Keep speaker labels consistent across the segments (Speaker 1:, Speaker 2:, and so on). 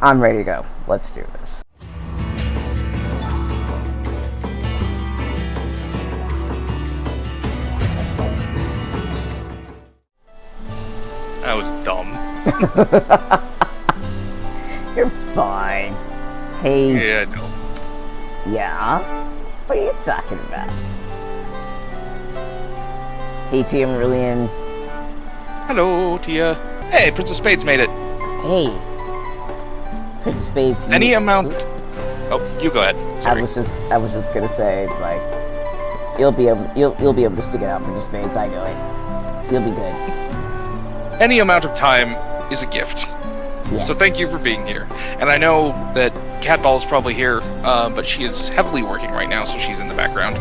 Speaker 1: I'm ready to go. Let's do this.
Speaker 2: That was dumb.
Speaker 1: You're fine. Hey.
Speaker 2: Yeah, no.
Speaker 1: Yeah? What are you talking about? Hey, Tia Marillion.
Speaker 2: Hello, Tia. Hey, Prince of Spades made it.
Speaker 1: Hey. Prince of Spades.
Speaker 2: Any amount... Oh, you go ahead. Sorry.
Speaker 1: I was just gonna say, like, you'll be able to stick it out, Prince of Spades. I know it. You'll be good.
Speaker 2: Any amount of time is a gift.
Speaker 1: Yes.
Speaker 2: So thank you for being here. And I know that Catball is probably here, but she is heavily working right now, so she's in the background.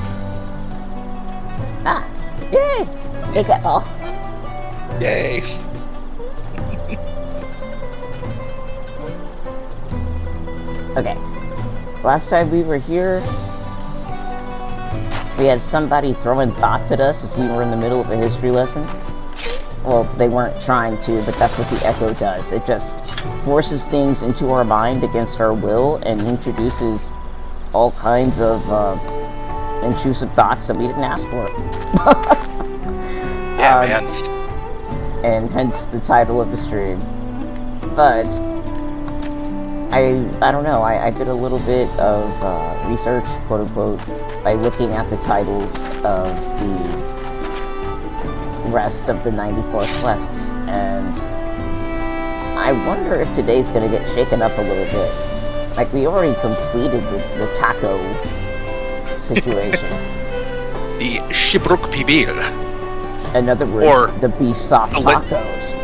Speaker 1: Ah, yay! Hey, Catball.
Speaker 2: Yay!
Speaker 1: Okay. Last time we were here, we had somebody throwing thoughts at us as we were in the middle of a history lesson. Well, they weren't trying to, but that's what the echo does. It just forces things into our mind against our will and introduces all kinds of intrusive thoughts that we didn't ask for.
Speaker 2: Yeah, man.
Speaker 1: And hence the title of the stream. But I don't know, I did a little bit of research, quote unquote, by looking at the titles of the rest of the 94 quests, and I wonder if today's gonna get shaken up a little bit. Like, we already completed the taco situation.
Speaker 2: The Shibruk Pibil.
Speaker 1: In other words,
Speaker 2: or
Speaker 1: the beef soft tacos.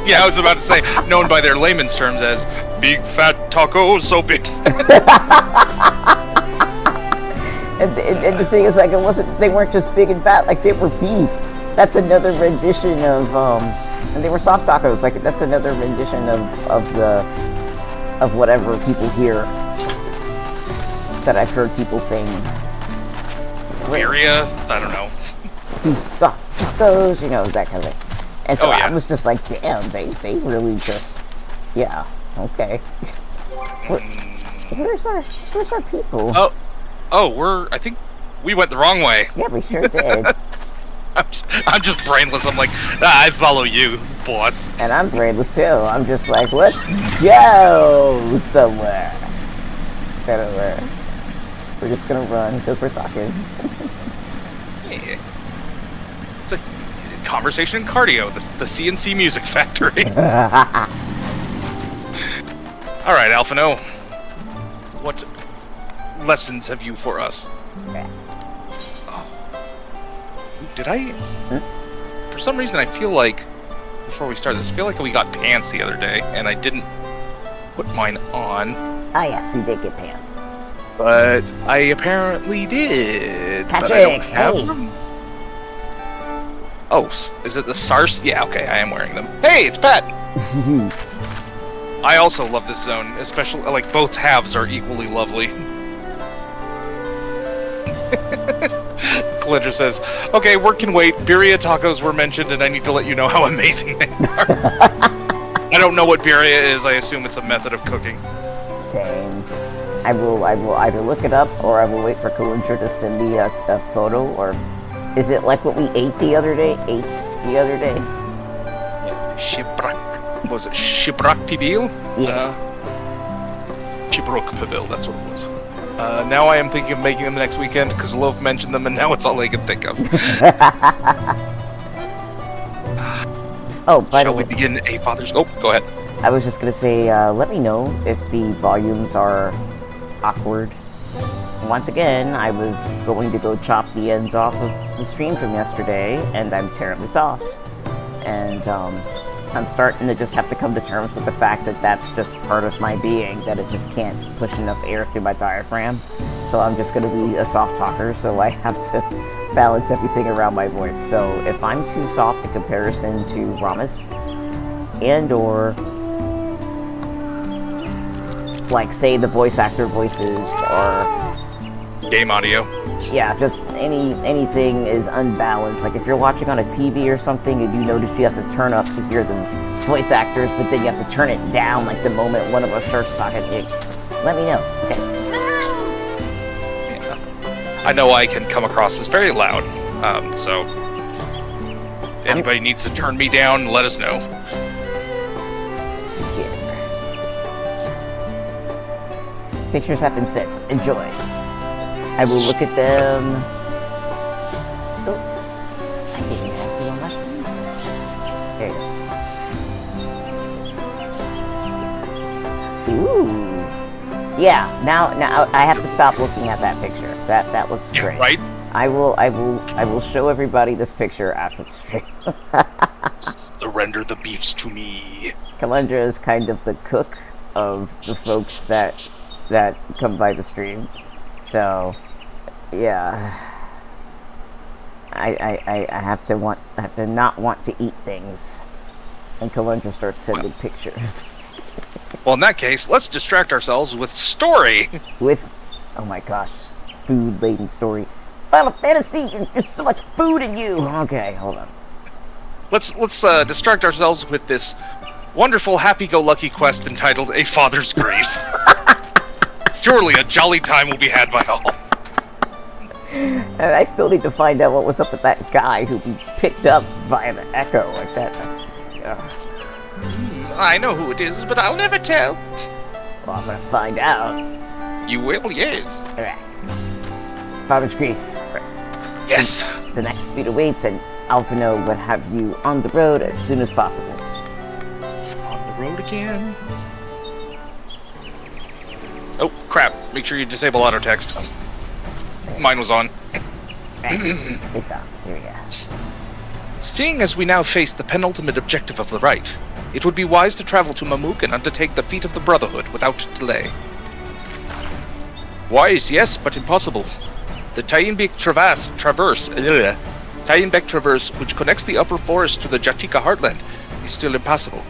Speaker 2: Yeah, I was about to say, known by their layman's terms as big fat tacos, so big.
Speaker 1: And the thing is, like, they weren't just big and fat, like, they were beef. That's another rendition of, and they were soft tacos, like, that's another rendition of whatever people hear that I've heard people sing.
Speaker 2: Area? I don't know.
Speaker 1: Beef soft tacos, you know, that kind of thing. And so
Speaker 2: yeah.
Speaker 1: I was just like, damn, they really just, yeah, okay. Where's our people?
Speaker 2: Oh, I think we went the wrong way.
Speaker 1: Yeah, we sure did.
Speaker 2: I'm just brainless. I'm like, I follow you, boss.
Speaker 1: And I'm brainless too. I'm just like, let's go somewhere. We're just gonna run because we're talking.
Speaker 2: Yeah. It's a conversation cardio, the CNC music factory. All right, Alphino. What lessons have you for us? Did I? For some reason, I feel like, before we start this, I feel like we got pants the other day, and I didn't put mine on.
Speaker 1: Ah, yes, we did get pants.
Speaker 2: But I apparently did.
Speaker 1: Patrick,
Speaker 2: but I don't have
Speaker 1: hey.
Speaker 2: them. Oh, is it the SARS? Yeah, okay, I am wearing them. Hey, it's Pat! I also love this zone, especially, like, both halves are equally lovely. Glitter says, okay, work can wait. Birria tacos were mentioned, and I need to let you know how amazing they are. I don't know what birria is. I assume it's a method of cooking.
Speaker 1: Same. I will either look it up, or I will wait for Kalundra to send me a photo, or is it like what we ate the other day?
Speaker 2: Shibrak. What was it? Shibrak Pibil?
Speaker 1: Yes.
Speaker 2: Shibruk Pibil, that's what it was. Now I am thinking of making them next weekend, because Loaf mentioned them, and now it's all I can think of.
Speaker 1: Oh, by the way,
Speaker 2: Shall we begin a father's... Oh, go ahead.
Speaker 1: I was just going to say, let me know if the volumes are awkward. Once again, I was going to go chop the ends off of the stream from yesterday, and I'm terribly soft. And I'm starting to just have to come to terms with the fact that that's just part of my being, that it just can't push enough air through my diaphragm. So I'm just going to be a soft talker, so I have to balance everything around my voice. So if I'm too soft in comparison to Ramus, and or like, say, the voice actor voices or
Speaker 2: Game audio.
Speaker 1: yeah, just anything is unbalanced. Like if you're watching on a TV or something and you notice you have to turn up to hear the voice actors, but then you have to turn it down like the moment one of us starts talking. Let me know, okay?
Speaker 2: Yeah. I know I can come across as very loud, so if anybody needs to turn me down, let us know.
Speaker 1: Let's see here. Pictures have been sent. Enjoy. I will look at them. Oh, I didn't have you on my phone. There you go. Ooh. Yeah. Now I have to stop looking at that picture. That looks great.
Speaker 2: Right?
Speaker 1: I will show everybody this picture after the stream.
Speaker 2: Surrender the beefs to me.
Speaker 1: Kalendra is kind of the cook of the folks that come by the stream. So, yeah, I have to not want to eat things, and Kalendra starts sending pictures.
Speaker 2: Well, in that case, let's distract ourselves with story.
Speaker 1: With, oh my gosh, food-laden story. Final Fantasy, there's so much food in you. Okay, hold on.
Speaker 2: Let's distract ourselves with this wonderful happy-go-lucky quest entitled A Father's Grief. Surely a jolly time will be had by all.
Speaker 1: And I still need to find out what was up with that guy who we picked up via the echo like that.
Speaker 2: I know who it is, but I'll never tell.
Speaker 1: Well, I'm gonna find out.
Speaker 2: You will, yes.
Speaker 1: Alright. Father's Grief.
Speaker 2: Yes.
Speaker 1: The next feed awaits, and Alphino would have you on the road as soon as possible.
Speaker 2: On the road again? Oh, crap. Make sure you disable auto text. Mine was on.
Speaker 1: It's on. Here we go.
Speaker 2: Seeing as we now face the penultimate objective of the rite, it would be wise to travel to Mamuk and undertake the feat of the Brotherhood without delay. Wise, yes, but impossible. The Tainbek Traverse, which connects the upper forest to the Jatika heartland, is still impassable.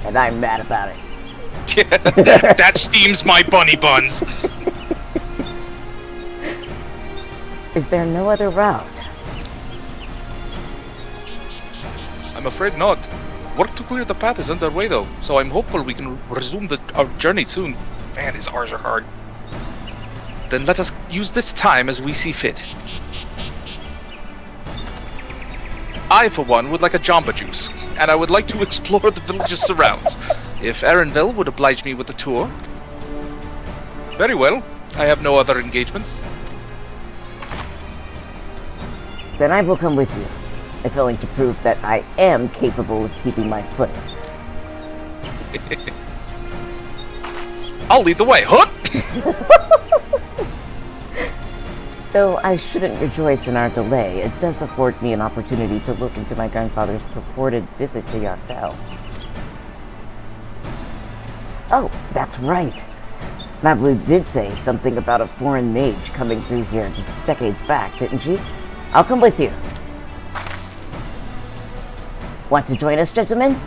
Speaker 1: And I'm mad about it.
Speaker 2: That steams my bunny buns.
Speaker 1: Is there no other route?
Speaker 2: I'm afraid not. Work to clear the path is underway though, so I'm hopeful we can resume our journey soon. Man, his R's are hard. Then let us use this time as we see fit. I, for one, would like a Jamba Juice, and I would like to explore the village's surrounds. If Erenville would oblige me with a tour. Very well. I have no other engagements.
Speaker 1: Then I will come with you, if only to prove that I am capable of keeping my footing.
Speaker 2: I'll lead the way. Hoot!
Speaker 1: Though I shouldn't rejoice in our delay, it does afford me an opportunity to look into my grandfather's purported visit to Yachtel. Oh, that's right. Mablu did say something about a foreign mage coming through here just decades back, didn't she? I'll come with you. Want to join us, gentlemen?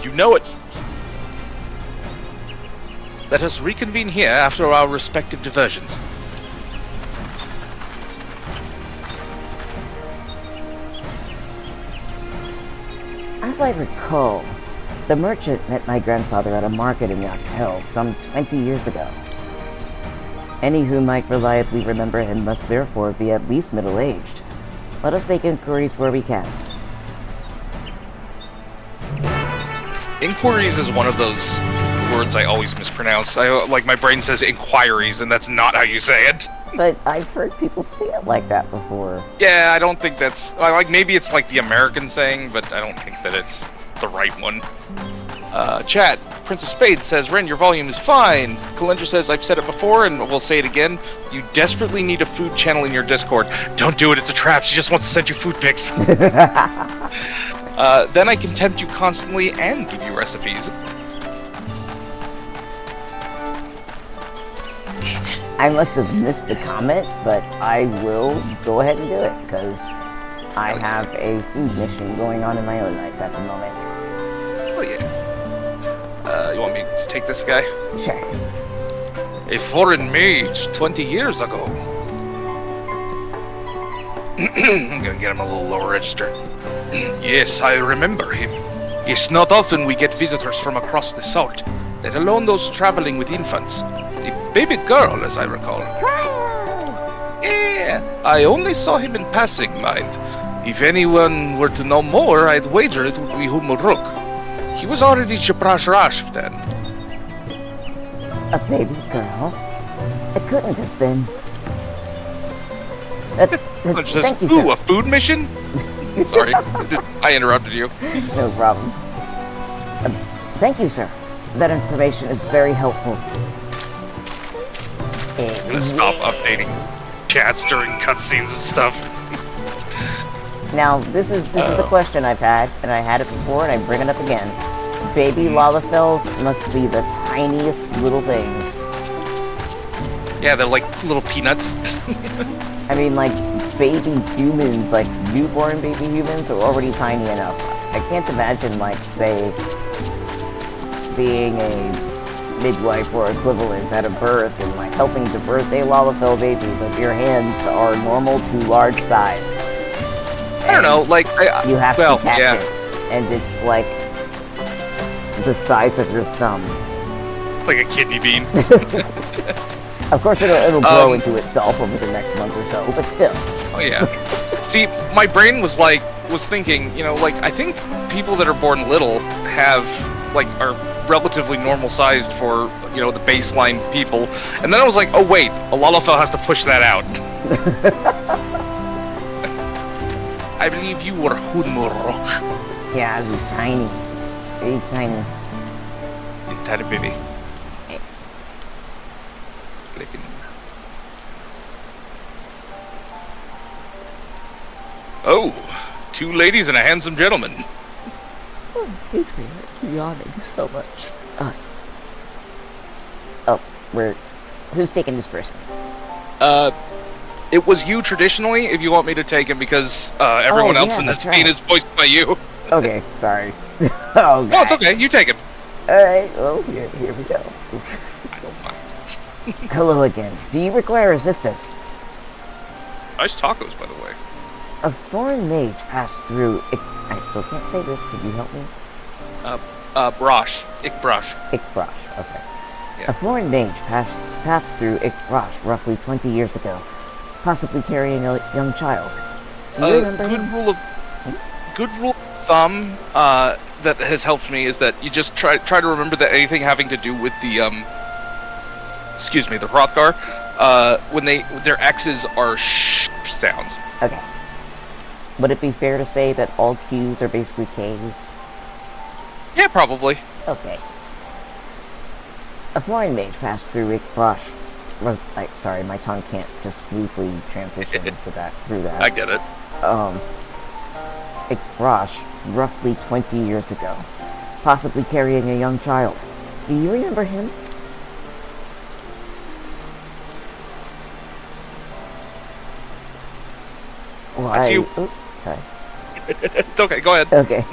Speaker 2: You know it. Let us reconvene here after our respective diversions.
Speaker 1: As I recall, the merchant met my grandfather at a market in Yachtel some 20 years ago. Any who might reliably remember him must therefore be at least middle-aged. Let us make inquiries where we can.
Speaker 2: Inquiries is one of those words I always mispronounce. Like my brain says inquiries, and that's not how you say it.
Speaker 1: But I've heard people say it like that before.
Speaker 2: Yeah, I don't think that's... Like, maybe it's like the American saying, but I don't think that it's the right one. Chat, Prince of Spades says, Ren, your volume is fine. Kalendra says, I've said it before, and we'll say it again. You desperately need a food channel in your Discord. Don't do it, it's a trap. She just wants to send you food pics. Then I can tempt you constantly and give you recipes.
Speaker 1: I must have missed the comment, but I will go ahead and do it, because I have a food mission going on in my own life at the moment.
Speaker 2: Oh yeah. You want me to take this guy?
Speaker 1: Sure.
Speaker 2: A foreign mage 20 years ago. I'm gonna get him a little lower register. Yes, I remember him. It's not often we get visitors from across the salt, let alone those traveling with infants. A baby girl, as I recall. Yeah, I only saw him in passing, mind. If anyone were to know more, I'd wager it would be Humuruk. He was already Shabrash Rash then.
Speaker 1: A baby girl? It couldn't have been. Thank you, sir.
Speaker 2: Ooh, a food mission? Sorry, I interrupted you.
Speaker 1: No problem. Thank you, sir. That information is very helpful.
Speaker 2: I'm gonna stop updating chats during cutscenes and stuff.
Speaker 1: Now, this is a question I've had, and I had it before, and I bring it up again. Baby Lalafels must be the tiniest little things.
Speaker 2: Yeah, they're like little peanuts.
Speaker 1: I mean, like, baby humans, like, newborn baby humans are already tiny enough. I can't imagine, like, say, being a midwife or equivalent at a birth and, like, helping to birth a Lalafell baby, but your hands are normal to large size.
Speaker 2: I don't know, like,
Speaker 1: you have to catch it, and it's, like, the size of your thumb.
Speaker 2: It's like a kidney bean.
Speaker 1: Of course, it'll grow into itself over the next month or so, but still.
Speaker 2: Oh yeah. See, my brain was thinking, you know, like, I think people that are born little are relatively normal sized for, you know, the baseline people. And then I was like, oh wait, a Lalafell has to push that out. I believe you were Hunmuruk.
Speaker 1: Yeah, I'd be tiny. Very tiny.
Speaker 2: Tiny baby. Oh, two ladies and a handsome gentleman.
Speaker 1: Oh, excuse me, I'm yawning so much. Who's taking this person?
Speaker 2: It was you traditionally, if you want me to take him, because everyone else in this scene is voiced by you.
Speaker 1: Okay, sorry. Oh, God.
Speaker 2: No, it's okay, you take him.
Speaker 1: Alright, well, here we go.
Speaker 2: I don't mind.
Speaker 1: Hello again. Do you require assistance?
Speaker 2: Nice tacos, by the way.
Speaker 1: A foreign mage passed through... I still can't say this. Could you help me?
Speaker 2: Brosh. Ikbrosh.
Speaker 1: Ikbrosh, okay.
Speaker 2: Yeah.
Speaker 1: A foreign mage passed through Ikbrosh roughly 20 years ago, possibly carrying a young child. Do you remember him?
Speaker 2: Good rule of thumb that has helped me is that you just try to remember that anything having to do with the the Hrothgar, when their X's are sh sounds.
Speaker 1: Okay. Would it be fair to say that all Q's are basically K's?
Speaker 2: Yeah, probably.
Speaker 1: Okay. A foreign mage passed through Ikbrosh. Sorry, my tongue can't just smoothly transition through that.
Speaker 2: I get it.
Speaker 1: Ikbrosh, roughly 20 years ago, possibly carrying a young child. Do you remember him? Why?
Speaker 2: That's you.
Speaker 1: Oh, sorry.
Speaker 2: It's okay, go ahead.
Speaker 1: Okay.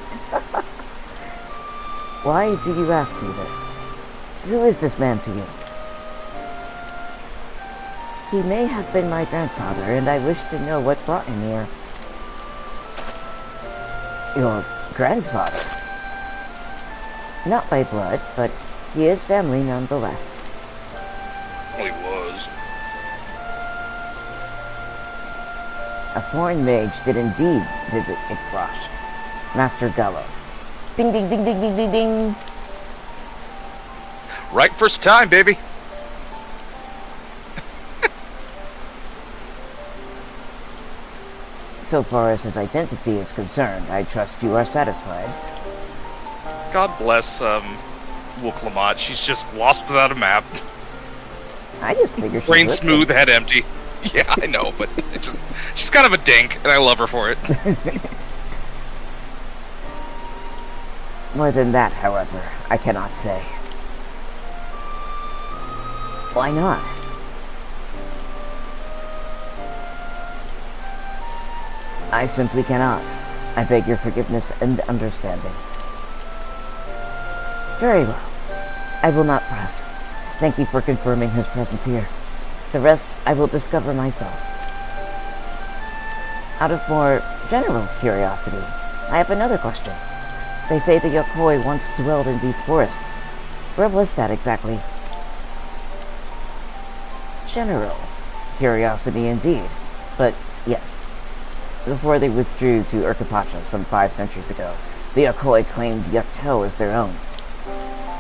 Speaker 1: Why do you ask me this? Who is this man to you? He may have been my grandfather, and I wish to know what brought him here. Your grandfather? Not by blood, but he is family nonetheless.
Speaker 2: Well, he was.
Speaker 1: A foreign mage did indeed visit Ikbrosh. Master Gullo. Ding ding ding ding ding ding ding!
Speaker 2: Right first time, baby.
Speaker 1: So far as his identity is concerned, I trust you are satisfied.
Speaker 2: God bless, Wook She's just lost without a map.
Speaker 1: I just figured she's
Speaker 2: Brain
Speaker 1: listening.
Speaker 2: smooth, head empty. Yeah, I know, but she's kind of a dink, and I love her for it.
Speaker 1: More than that, however, I cannot say. Why not? I simply cannot. I beg your forgiveness and understanding. Very well. I will not press. Thank you for confirming his presence here. The rest I will discover myself. Out of more general curiosity, I have another question. They say the Yokoi once dwelled in these forests. Where was that exactly? General curiosity indeed. But yes, before they withdrew to Urkapacha some 5 centuries ago, the Yokoi claimed Yuktel as their own.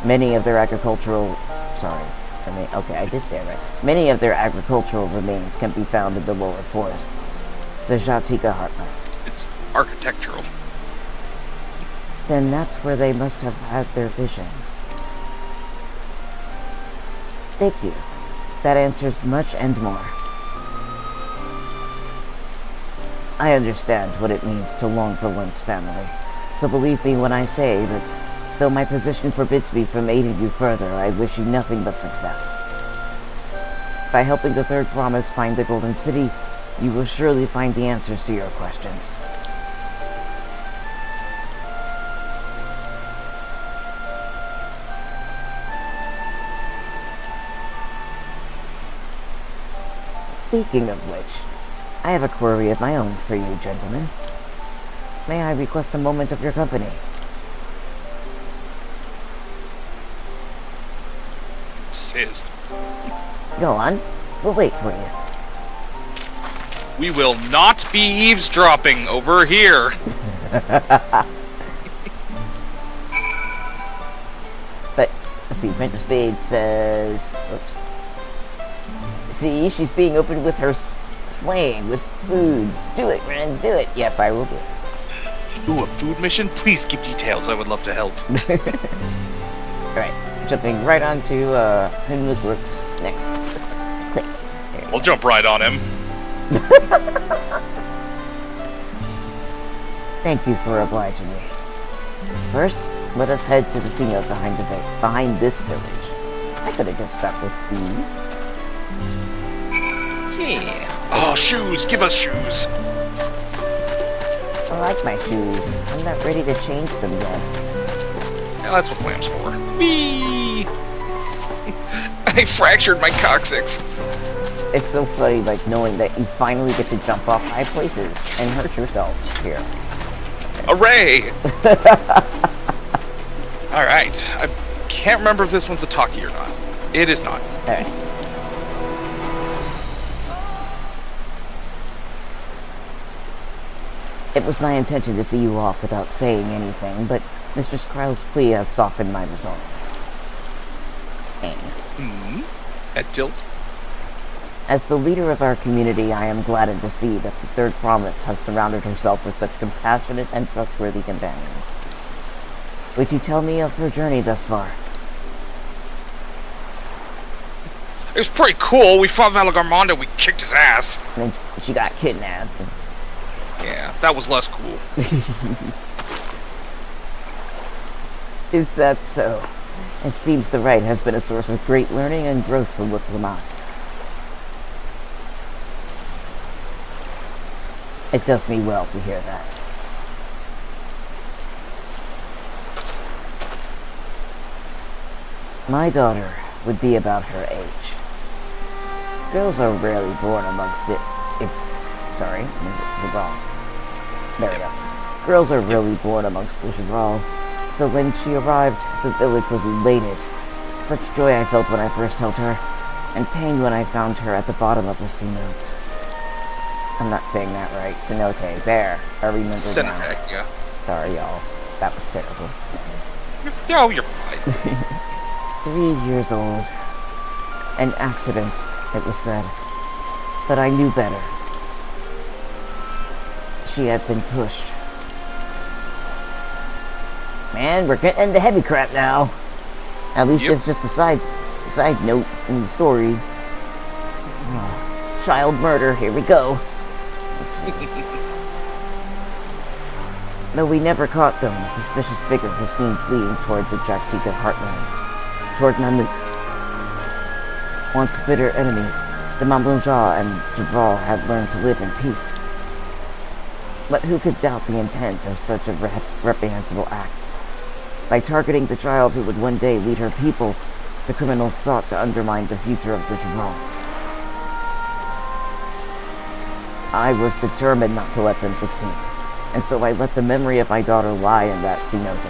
Speaker 1: Many of their agricultural... I did say it right. Many of their agricultural remains can be found in the lower forests. The Jatika heartland.
Speaker 2: It's architectural.
Speaker 1: Then that's where they must have had their visions. Thank you. That answers much and more. I understand what it means to long for one's family, so believe me when I say that though my position forbids me from aiding you further, I wish you nothing but success. By helping the Third Promise find the Golden City, you will surely find the answers to your questions. Speaking of which, I have a query of my own for you, gentlemen. May I request a moment of your company?
Speaker 2: Insist.
Speaker 1: Go on. We'll wait for you.
Speaker 2: We will not be eavesdropping over here.
Speaker 1: But, let's see, Prince of Spades says... Oops. See, she's being open with her slaying, with food. Do it, Ren, do it. Yes, I will do it.
Speaker 2: Ooh, a food mission? Please give details, I would love to help.
Speaker 1: Alright, jumping right onto Hinwoodworks next. Click.
Speaker 2: I'll jump right on him.
Speaker 1: Thank you for obliging me. First, let us head to the scene behind this village. I could have just stuck with the...
Speaker 2: Yeah. Oh, shoes! Give us shoes!
Speaker 1: I like my shoes. I'm not ready to change them yet.
Speaker 2: Yeah, that's what glam's for. Whee! I fractured my coccyx.
Speaker 1: It's so funny, like, knowing that you finally get to jump off high places and hurt yourself here.
Speaker 2: Hooray! Alright, I can't remember if this one's a talkie or not. It is not.
Speaker 1: Alright. It was my intention to see you off without saying anything, but Mistress Kryle's plea has softened my resolve.
Speaker 2: At tilt?
Speaker 1: As the leader of our community, I am gladdened to see that the Third Promise has surrounded herself with such compassionate and trustworthy companions. Would you tell me of her journey thus far?
Speaker 2: It was pretty cool. We fought Valagarmonda, we kicked his ass.
Speaker 1: And then she got kidnapped.
Speaker 2: Yeah, that was less cool.
Speaker 1: Is that so? It seems the Rite has been a source of great learning and growth for Wicklamat. It does me well to hear that. My daughter would be about her age. Girls are rarely born amongst There we go. Girls are rarely born amongst the Jabral, so when she arrived, the village was elated. Such joy I felt when I first held her, and pain when I found her at the bottom of the cenote. I'm not saying that right. Cenote. There. I remember now.
Speaker 2: Cenote, yeah.
Speaker 1: Sorry, y'all. That was terrible.
Speaker 2: No, you're fine.
Speaker 1: 3 years old. An accident, it was said. But I knew better. She had been pushed. Man, we're getting into heavy crap now. At least it's just a side note in the story. Oh, child murder, here we go. Though we never caught them, a suspicious figure was seen fleeing toward the Jaktika heartland, toward Namuk. Once bitter enemies, the Mamlunja and Jabral had learned to live in peace. But who could doubt the intent of such a reprehensible act? By targeting the child who would one day lead her people, the criminals sought to undermine the future of the Jabral. I was determined not to let them succeed. And so I let the memory of my daughter lie in that cenote,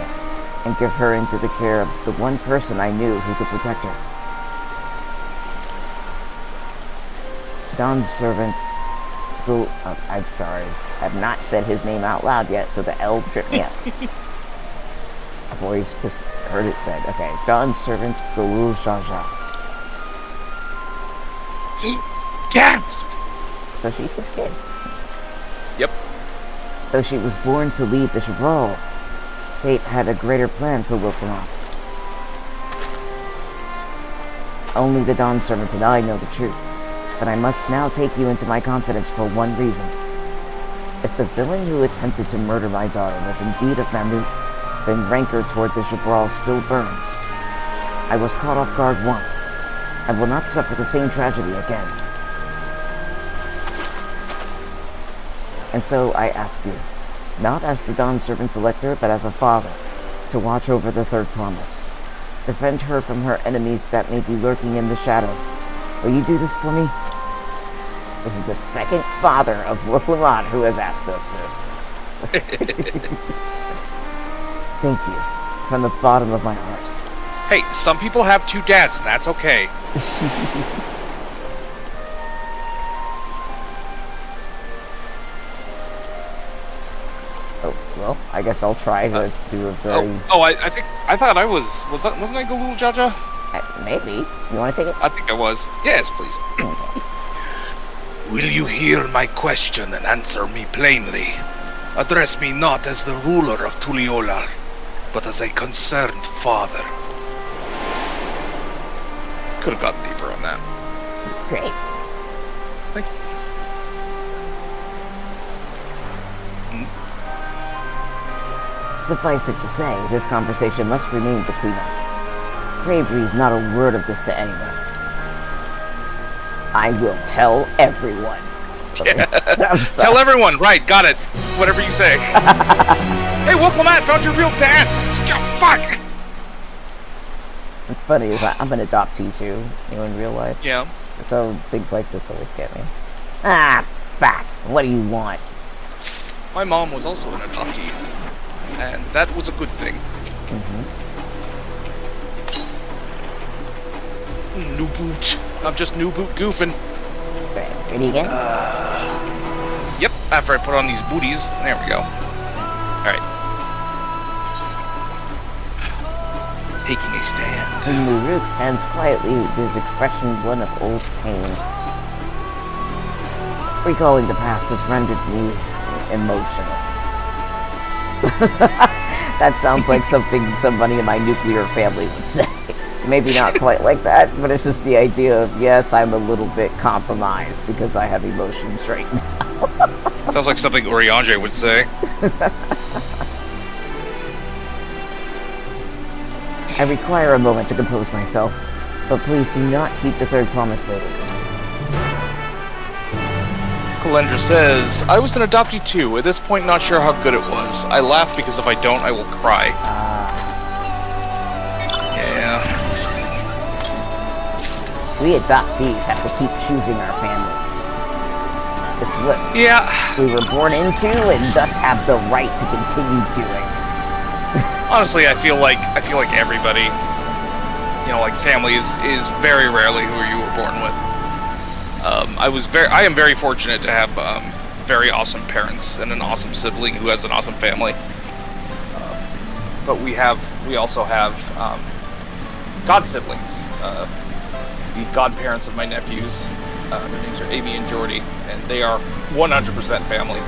Speaker 1: and give her into the care of the one person I knew who could protect her. Dawn's servant, who, I'm sorry, I've not said his name out loud yet, so the L tripped me up. I've always just heard it said. Okay, Dawn's servant, Guru Jaja.
Speaker 2: Gasp!
Speaker 1: So she's his kid.
Speaker 2: Yep.
Speaker 1: Though she was born to lead the Cabral, fate had a greater plan for Wilpinot. Only the Dawn servant and I know the truth, but I must now take you into my confidence for one reason. If the villain who attempted to murder my daughter was indeed of Mammut, then rancor toward the Cabral still burns. I was caught off guard once. I will not suffer the same tragedy again. And so I ask you, not as the Dawn Servant's elector, but as a father, to watch over the third promise. Defend her from her enemies that may be lurking in the shadow. Will you do this for me? This is the second father of Wilpinot who has asked us this. Thank you, from the bottom of my heart.
Speaker 2: Hey, some people have two dads, and that's okay.
Speaker 1: Oh, well, I guess I'll try to do a very...
Speaker 2: I thought I wasn't I Galul Jaja?
Speaker 1: Maybe. You want to take it?
Speaker 2: I think I was. Yes, please. Will you hear my question and answer me plainly? Address me not as the ruler of Tuliolal, but as a concerned father. Could have gotten deeper on that.
Speaker 1: Great.
Speaker 2: Thank you.
Speaker 1: Suffice it to say, this conversation must remain between us. Pray breathe not a word of this to anyone. I will tell everyone.
Speaker 2: Tell everyone, right, got it. Whatever you say. Hey, Wilpinot, found your real dad! Fuck!
Speaker 1: It's funny, I'm an adoptee too, in real life.
Speaker 2: Yeah.
Speaker 1: So things like this always get me. Ah, fuck. What do you want?
Speaker 2: My mom was also an adoptee, and that was a good thing. New boot. I'm just new boot goofing.
Speaker 1: Ready again?
Speaker 2: Yep, after I put on these booties. There we go. Alright. Taking a stand.
Speaker 1: Muruk stands quietly, his expression one of old pain. Recalling the past has rendered me emotional. That sounds like something somebody in my nuclear family would say. Maybe not quite like that, but it's just the idea of, yes, I'm a little bit compromised because I have emotions right now.
Speaker 2: Sounds like something Oriange would say.
Speaker 1: I require a moment to compose myself, but please do not keep the third promise waiting.
Speaker 2: Kalendra says, I was an adoptee too. At this point, not sure how good it was. I laugh because if I don't, I will cry. Yeah.
Speaker 1: We adoptees have to keep choosing our families. It's what we were born into, and thus have the right to continue doing.
Speaker 2: Honestly, I feel like everybody, like family is very rarely who you were born with. I am very fortunate to have very awesome parents and an awesome sibling who has an awesome family. But we also have god siblings. The godparents of my nephews, their names are Amy and Jordy, and they are 100% family.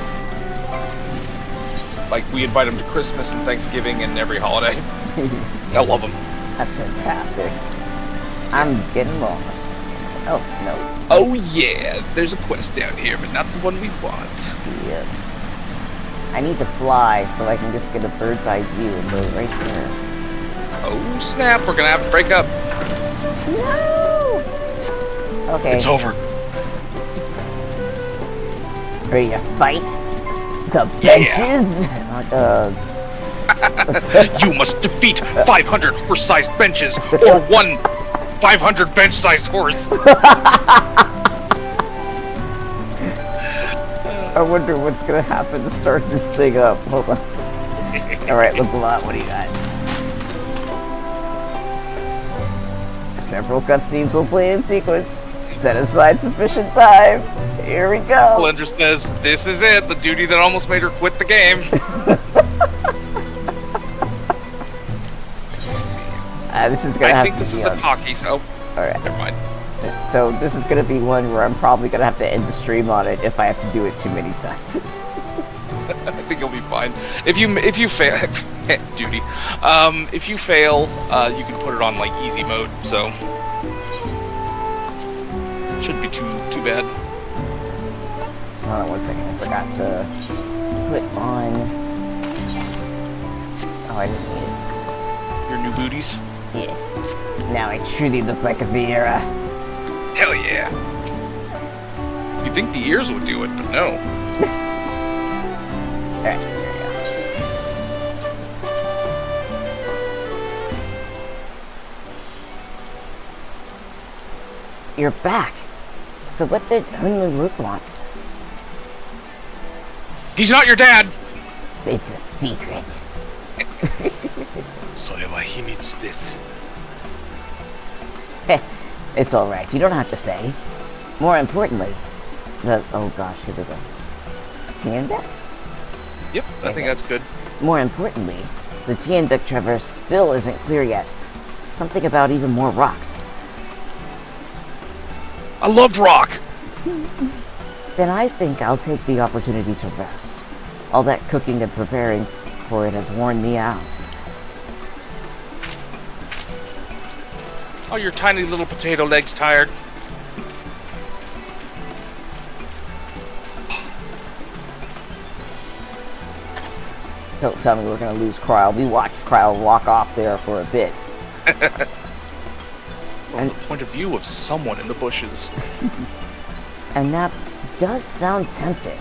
Speaker 2: Like, we invite them to Christmas and Thanksgiving and every holiday. I love them.
Speaker 1: That's fantastic. I'm getting lost. Oh, no.
Speaker 2: Oh yeah, there's a quest down here, but not the one we want.
Speaker 1: Yep. I need to fly so I can just get a bird's eye view and go right there.
Speaker 2: Oh snap, we're gonna have to break up.
Speaker 1: No! Okay.
Speaker 2: It's over.
Speaker 1: Ready to fight? The benches?
Speaker 2: You must defeat 500 horse-sized benches, or one 500 bench-sized horse.
Speaker 1: I wonder what's gonna happen to start this thing up. Hold on. Alright, look a lot. What do you got? Several cutscenes will play in sequence. Set aside sufficient time. Here we go.
Speaker 2: Blender says, this is it, the duty that almost made her quit the game.
Speaker 1: This is gonna
Speaker 2: I
Speaker 1: have
Speaker 2: think
Speaker 1: to
Speaker 2: this
Speaker 1: be
Speaker 2: is a talkie, so...
Speaker 1: Alright.
Speaker 2: Never mind.
Speaker 1: So this is gonna be one where I'm probably gonna have to end the stream on it if I have to do it too many times.
Speaker 2: I think you'll be fine. If you fail... duty. If you fail, you can put it on, like, easy mode, so... Shouldn't be too bad.
Speaker 1: Hold on 1 second, I forgot to put on... Oh, I didn't need it.
Speaker 2: Your new booties?
Speaker 1: Yes. Now I truly look like a Vieira.
Speaker 2: Hell yeah! You'd think the ears would do it, but no.
Speaker 1: Alright, there we go. You're back. So what did Rook want?
Speaker 2: He's not your dad!
Speaker 1: It's a secret.
Speaker 3: それは秘密です
Speaker 1: Heh, it's alright. You don't have to say. More importantly, oh gosh, here we go. Tian deck?
Speaker 2: Yep, I think that's good.
Speaker 1: More importantly, the Tian deck traverse still isn't clear yet. Something about even more rocks.
Speaker 2: I love rock!
Speaker 1: Then I think I'll take the opportunity to rest. All that cooking and preparing for it has worn me out.
Speaker 2: Oh, your tiny little potato legs tired.
Speaker 1: Don't tell me we're gonna lose Kryle. We watched Kryle walk off there for a bit.
Speaker 2: From the point of view of someone in the bushes.
Speaker 1: And that does sound tempting.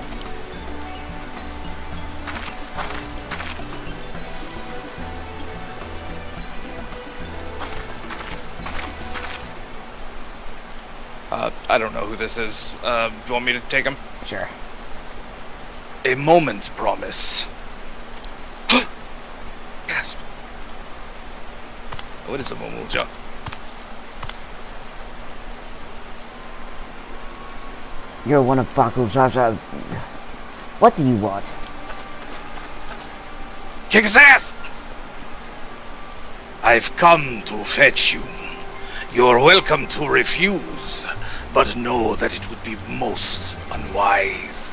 Speaker 2: I don't know who this is. Do you want me to take him?
Speaker 1: Sure.
Speaker 2: A moment's promise. Gasp. What is a momuja?
Speaker 1: You're one of Baku Jaja's... What do you want?
Speaker 2: Kick his ass!
Speaker 3: I've come to fetch you. You're welcome to refuse, but know that it would be most unwise.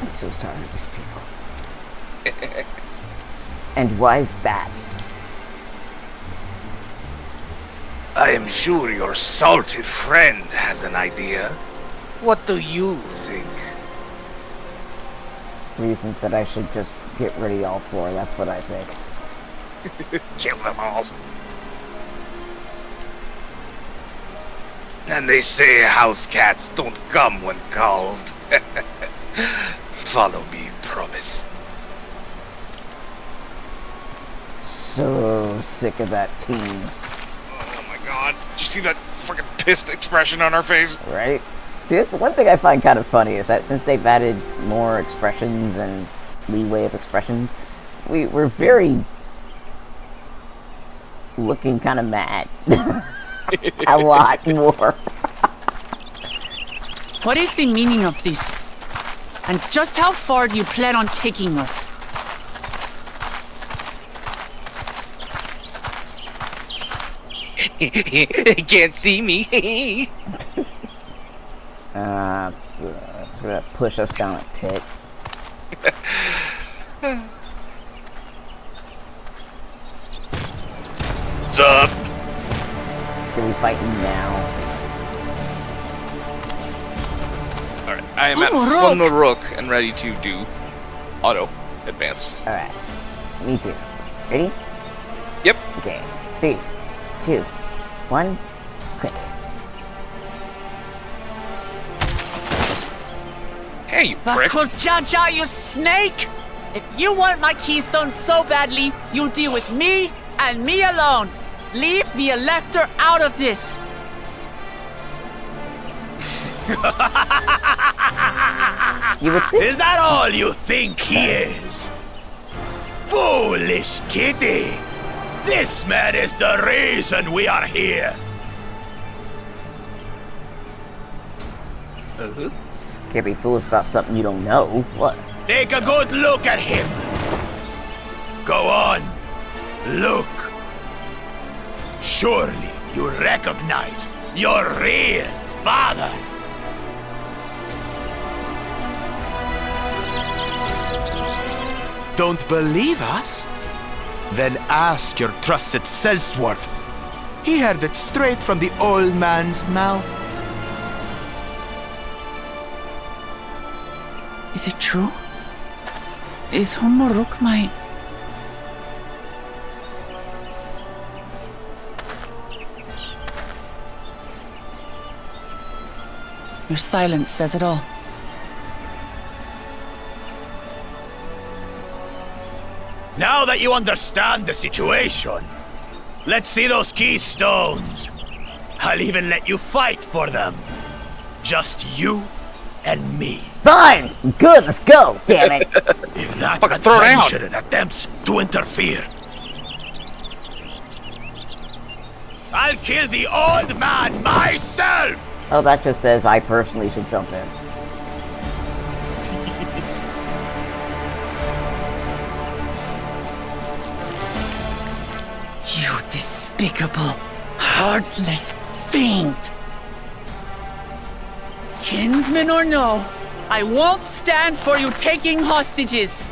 Speaker 1: I'm so tired of these people. And why's that?
Speaker 3: I am sure your salty friend has an idea. What do you think?
Speaker 1: Reasons that I should just get rid of y'all for, that's what I think.
Speaker 3: Kill them all. And they say house cats don't come when called. Follow me, promise.
Speaker 1: So sick of that team.
Speaker 2: Oh my god. Did you see that fucking pissed expression on our face?
Speaker 1: Right? See, that's one thing I find kind of funny is that since they've added more expressions and leeway of expressions, we're very looking kind of mad. A lot more.
Speaker 4: What is the meaning of this? And just how far do you plan on taking us?
Speaker 3: Can't see me.
Speaker 1: It's gonna push us down a pit.
Speaker 3: What's up?
Speaker 1: Can we fight now?
Speaker 2: Alright, I am at
Speaker 4: Oh,
Speaker 2: one rook and ready to do auto advance.
Speaker 1: Alright. Me too. Ready?
Speaker 2: Yep.
Speaker 1: Okay. 3, 2, 1, click.
Speaker 2: Hey, you prick.
Speaker 4: Jaja, you snake! If you want my keystone so badly, you'll deal with me and me alone. Leave the Elector out of this.
Speaker 1: You would think.
Speaker 5: Is that all you think he is? Foolish kitty! This man is the reason we are here!
Speaker 1: Can't be foolish about something you don't know. What?
Speaker 5: Take a good look at him! Go on, look! Surely you recognize your real father! Don't believe us? Then ask your trusted Sellsworth. He heard it straight from the old man's mouth.
Speaker 4: Is it true? Is Homoruk my... Your silence says it all.
Speaker 5: Now that you understand the situation, let's see those keystones. I'll even let you fight for them. Just you and me.
Speaker 1: Fine! Good, let's go! Damn it!
Speaker 5: If that
Speaker 2: Fucking throw it out.
Speaker 5: adventurer attempts to interfere, I'll kill the old man myself!
Speaker 1: Oh, that just says I personally should jump in.
Speaker 4: You despicable, heartless fiend! Kinsman or no, I won't stand for you taking hostages!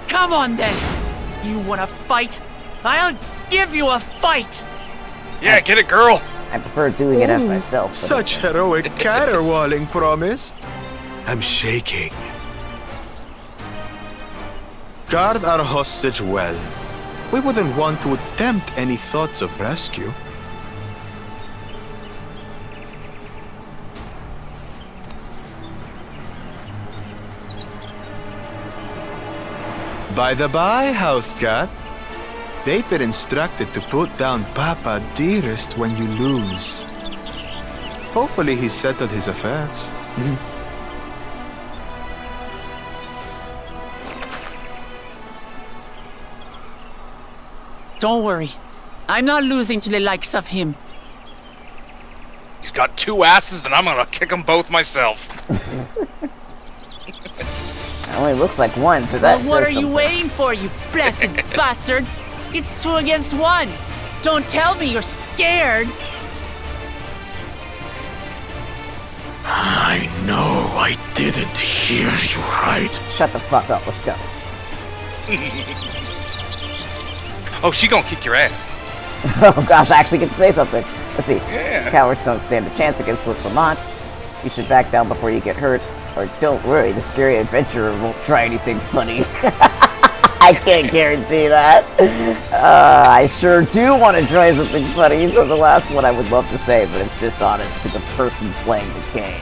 Speaker 4: Come on then! You wanna fight? I'll give you a fight!
Speaker 2: Yeah, get it, girl.
Speaker 1: I prefer doing it as myself. but-
Speaker 5: Such heroic caterwauling promise. I'm shaking. Guard our hostage well. We wouldn't want to attempt any thoughts of rescue. By the by, house cat, they've been instructed to put down Papa Dearest when you lose. Hopefully he settled his affairs.
Speaker 4: Don't worry. I'm not losing to the likes of him.
Speaker 2: He's got two asses, and I'm gonna kick them both myself.
Speaker 1: It only looks like one, so that
Speaker 4: Well, what
Speaker 1: says
Speaker 4: are you
Speaker 1: something.
Speaker 4: waiting for, you blessed bastards? It's 2 against 1. Don't tell me you're scared.
Speaker 5: I know I didn't hear you right.
Speaker 1: Shut the fuck up, let's go.
Speaker 2: Oh, she gonna kick your ass.
Speaker 1: Oh gosh, I actually get to say something. Let's see.
Speaker 2: Yeah.
Speaker 1: Cowards don't stand a chance against Lamont. You should back down before you get hurt. Or don't worry, the scary adventurer won't try anything funny. I can't guarantee that. I sure do want to try something funny. So the last one I would love to say, but it's dishonest to the person playing the game.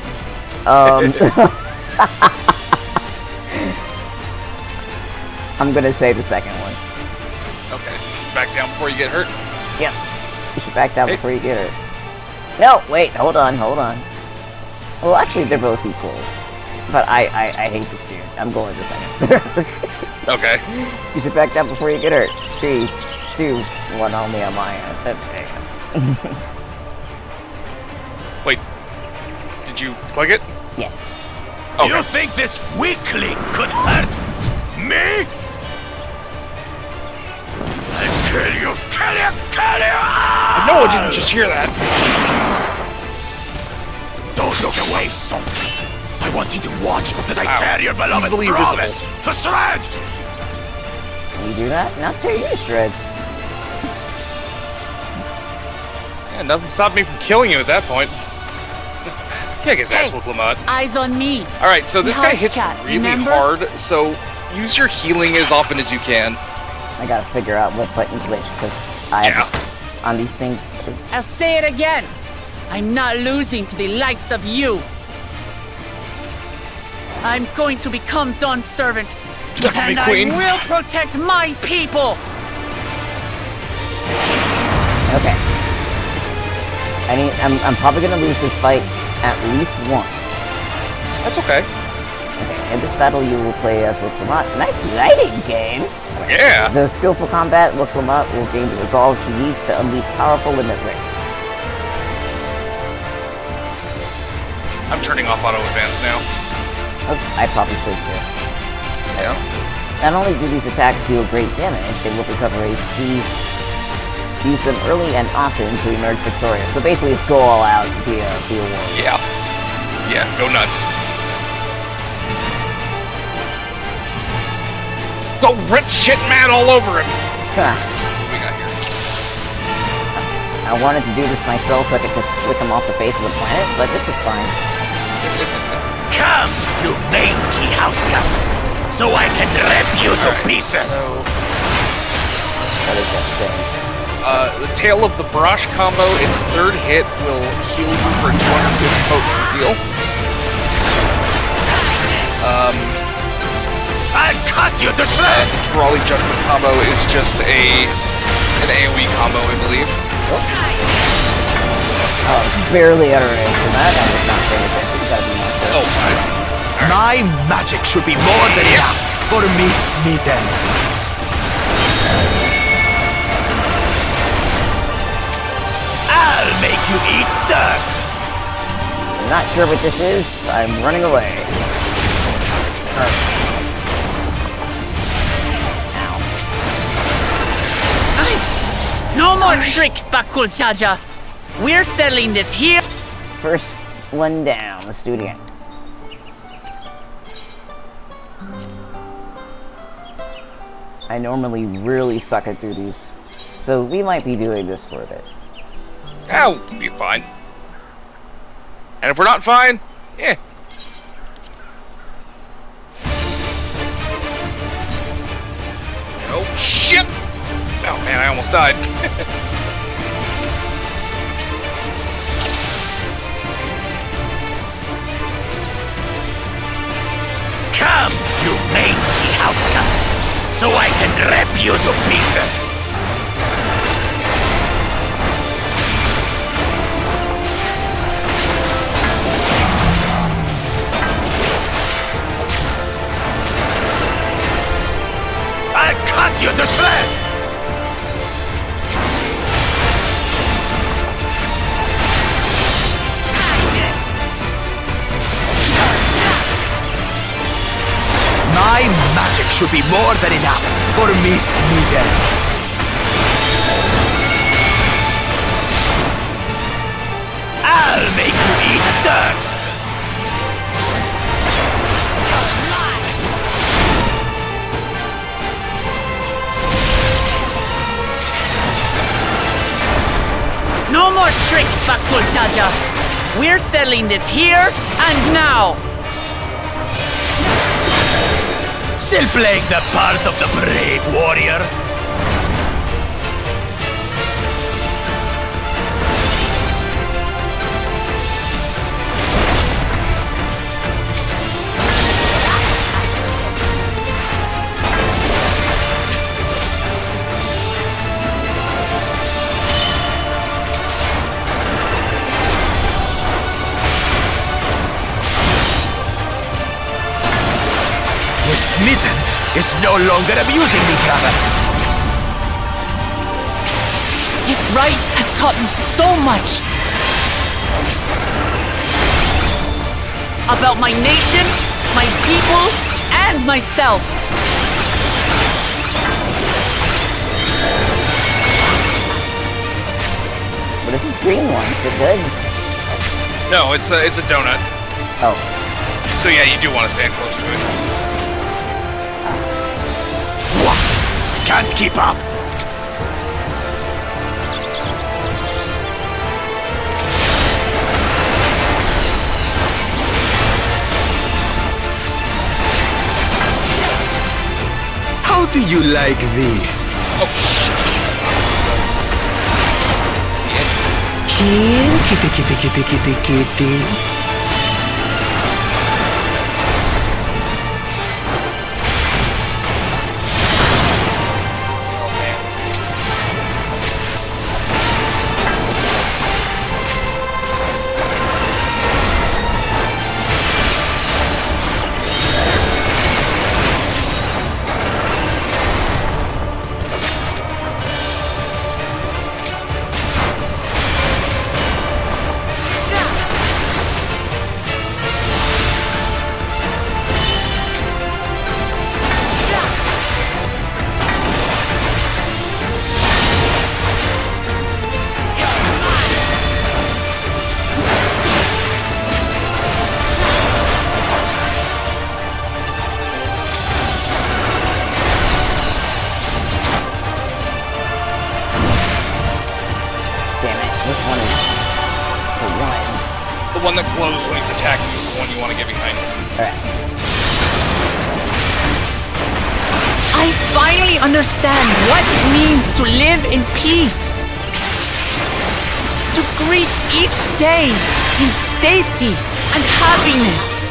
Speaker 1: I'm gonna say the second one.
Speaker 2: Okay. Back down before you get hurt.
Speaker 1: Yep. You should back down
Speaker 2: Hey.
Speaker 1: before you get hurt. No, wait, hold on. Well, actually, they're both equal. But I hate this dude. I'm going the second.
Speaker 2: Okay.
Speaker 1: You should back down before you get hurt. 3, 2, 1 only on my end. Okay.
Speaker 2: Wait. Did you click it?
Speaker 1: Yes.
Speaker 2: Okay.
Speaker 5: You think this weakling could hurt me? I'll kill you!
Speaker 2: No, I didn't just hear that.
Speaker 5: Don't look away, Salt. I want you to watch as I
Speaker 2: Ow.
Speaker 5: tear your beloved
Speaker 2: Easily
Speaker 5: promise
Speaker 2: visible.
Speaker 5: to shreds!
Speaker 1: Can you do that? Not tear you to shreds.
Speaker 2: Yeah, nothing stopped me from killing you at that point. Kick his ass with Lamont.
Speaker 4: Eyes on me.
Speaker 2: Alright, so this guy
Speaker 4: House
Speaker 2: hits
Speaker 4: cat,
Speaker 2: really
Speaker 4: remember?
Speaker 2: hard, so use your healing as often as you can.
Speaker 1: I gotta figure out what button's which, because
Speaker 2: Yeah.
Speaker 1: on these things.
Speaker 4: I'll say it again. I'm not losing to the likes of you. I'm going to become Dawn's servant.
Speaker 2: Step on me,
Speaker 4: And I
Speaker 2: queen.
Speaker 4: will protect my people.
Speaker 1: Okay. I'm probably gonna lose this fight at least once.
Speaker 2: That's okay.
Speaker 1: Okay, in this battle you will play as Wicklamat. Nice lighting game!
Speaker 2: Yeah.
Speaker 1: The skillful combat, Wicklamat will gain the resolve she needs to unleash powerful limit breaks.
Speaker 2: I'm turning off auto advance now.
Speaker 1: Oh, I probably should too.
Speaker 2: Yeah.
Speaker 1: Not only do these attacks deal great damage, they will recover HP. Use them early and often to emerge victorious. So basically it's go all out, be a warrior.
Speaker 2: Yeah. Yeah, go nuts. Go rip shit man all over him!
Speaker 1: Huh.
Speaker 2: What we got here?
Speaker 1: I wanted to do this myself so I could just flick them off the face of the planet, but this is fine.
Speaker 5: Come, you mangy house cat, so I can rip you to
Speaker 2: Alright,
Speaker 5: pieces!
Speaker 2: so,
Speaker 1: What is that thing?
Speaker 2: the Tail of the Brush combo, its third hit will heal you for 250 potency heal.
Speaker 5: I'll cut you to shreds!
Speaker 2: Trolley Judgment combo is just an AoE combo, I believe.
Speaker 1: Oh, barely out of range from that. I was not paying attention. Gotta be more sure.
Speaker 2: Oh, fine.
Speaker 5: My magic should be more than enough for Miss Mittens. I'll make you eat dirt!
Speaker 1: I'm not sure what this is. I'm running away.
Speaker 4: No more tricks, Bakul Jaja. We're settling this here.
Speaker 1: First one down. Let's do it again. I normally really suck at duties, so we might be doing this for a bit.
Speaker 2: That will be fine. And if we're not fine, yeah. Oh, shit! Oh man, I almost died.
Speaker 5: Come, you mangy house cat, so I can rip you to pieces! I'll cut you to shreds! My magic should be more than enough for Miss Mittens. I'll make you eat dirt!
Speaker 4: No more tricks, Bakul Jaja. We're settling this here and now.
Speaker 5: Still playing the part of the brave warrior? Mittens is no longer amusing me, brother.
Speaker 4: This rite has taught me so much. About my nation, my people, and myself.
Speaker 1: What is this green one? Is it good?
Speaker 2: No, it's a donut.
Speaker 1: Oh.
Speaker 2: So yeah, you do want to stand close to it.
Speaker 5: What? Can't keep up. How do you like this?
Speaker 2: Oh shit! The edges.
Speaker 5: Kill, kitty, kitty, kitty, kitty, kitty.
Speaker 1: Which one is the one?
Speaker 2: The one that glows when he's attacking is the one you want to get behind.
Speaker 1: Alright.
Speaker 4: I finally understand what it means to live in peace. To greet each day in safety and happiness.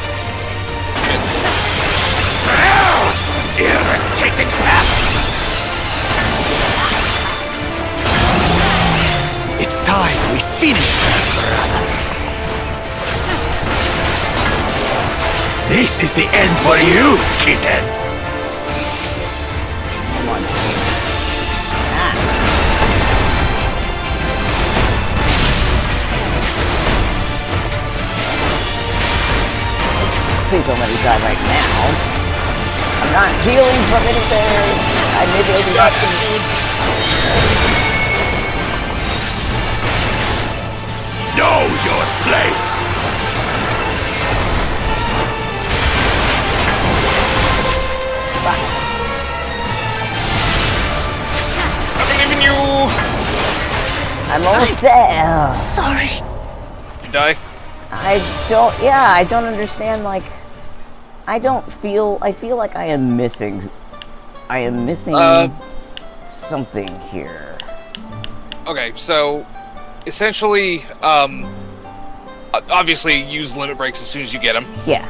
Speaker 5: Irritating pest! It's time we finish them, brother. This is the end for you, kitten.
Speaker 1: Come on. Please don't let me die right now. I'm not healing from anything. I maybe I do not need.
Speaker 5: Know your place.
Speaker 2: I believe in you!
Speaker 1: I'm almost dead.
Speaker 4: Sorry.
Speaker 2: You die?
Speaker 1: I don't understand, like, I feel like I am missing something here.
Speaker 2: Okay, so essentially, obviously use limit breaks as soon as you get them.
Speaker 1: Yeah.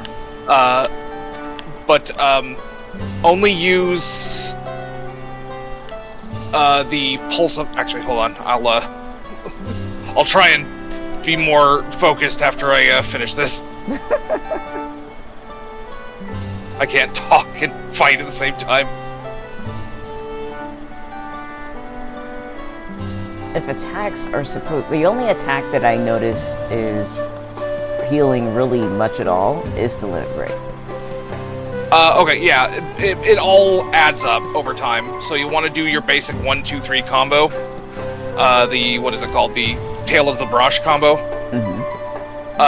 Speaker 2: But only use the pulse of. Actually, hold on. I'll try and be more focused after I finish this. I can't talk and fight at the same time.
Speaker 1: If attacks are the only attack that I notice is healing really much at all is the limit break.
Speaker 2: Okay, yeah, it all adds up over time. So you want to do your basic 1-2-3 combo. What is it called? The Tail of the Brush combo.
Speaker 1: Mm-hmm.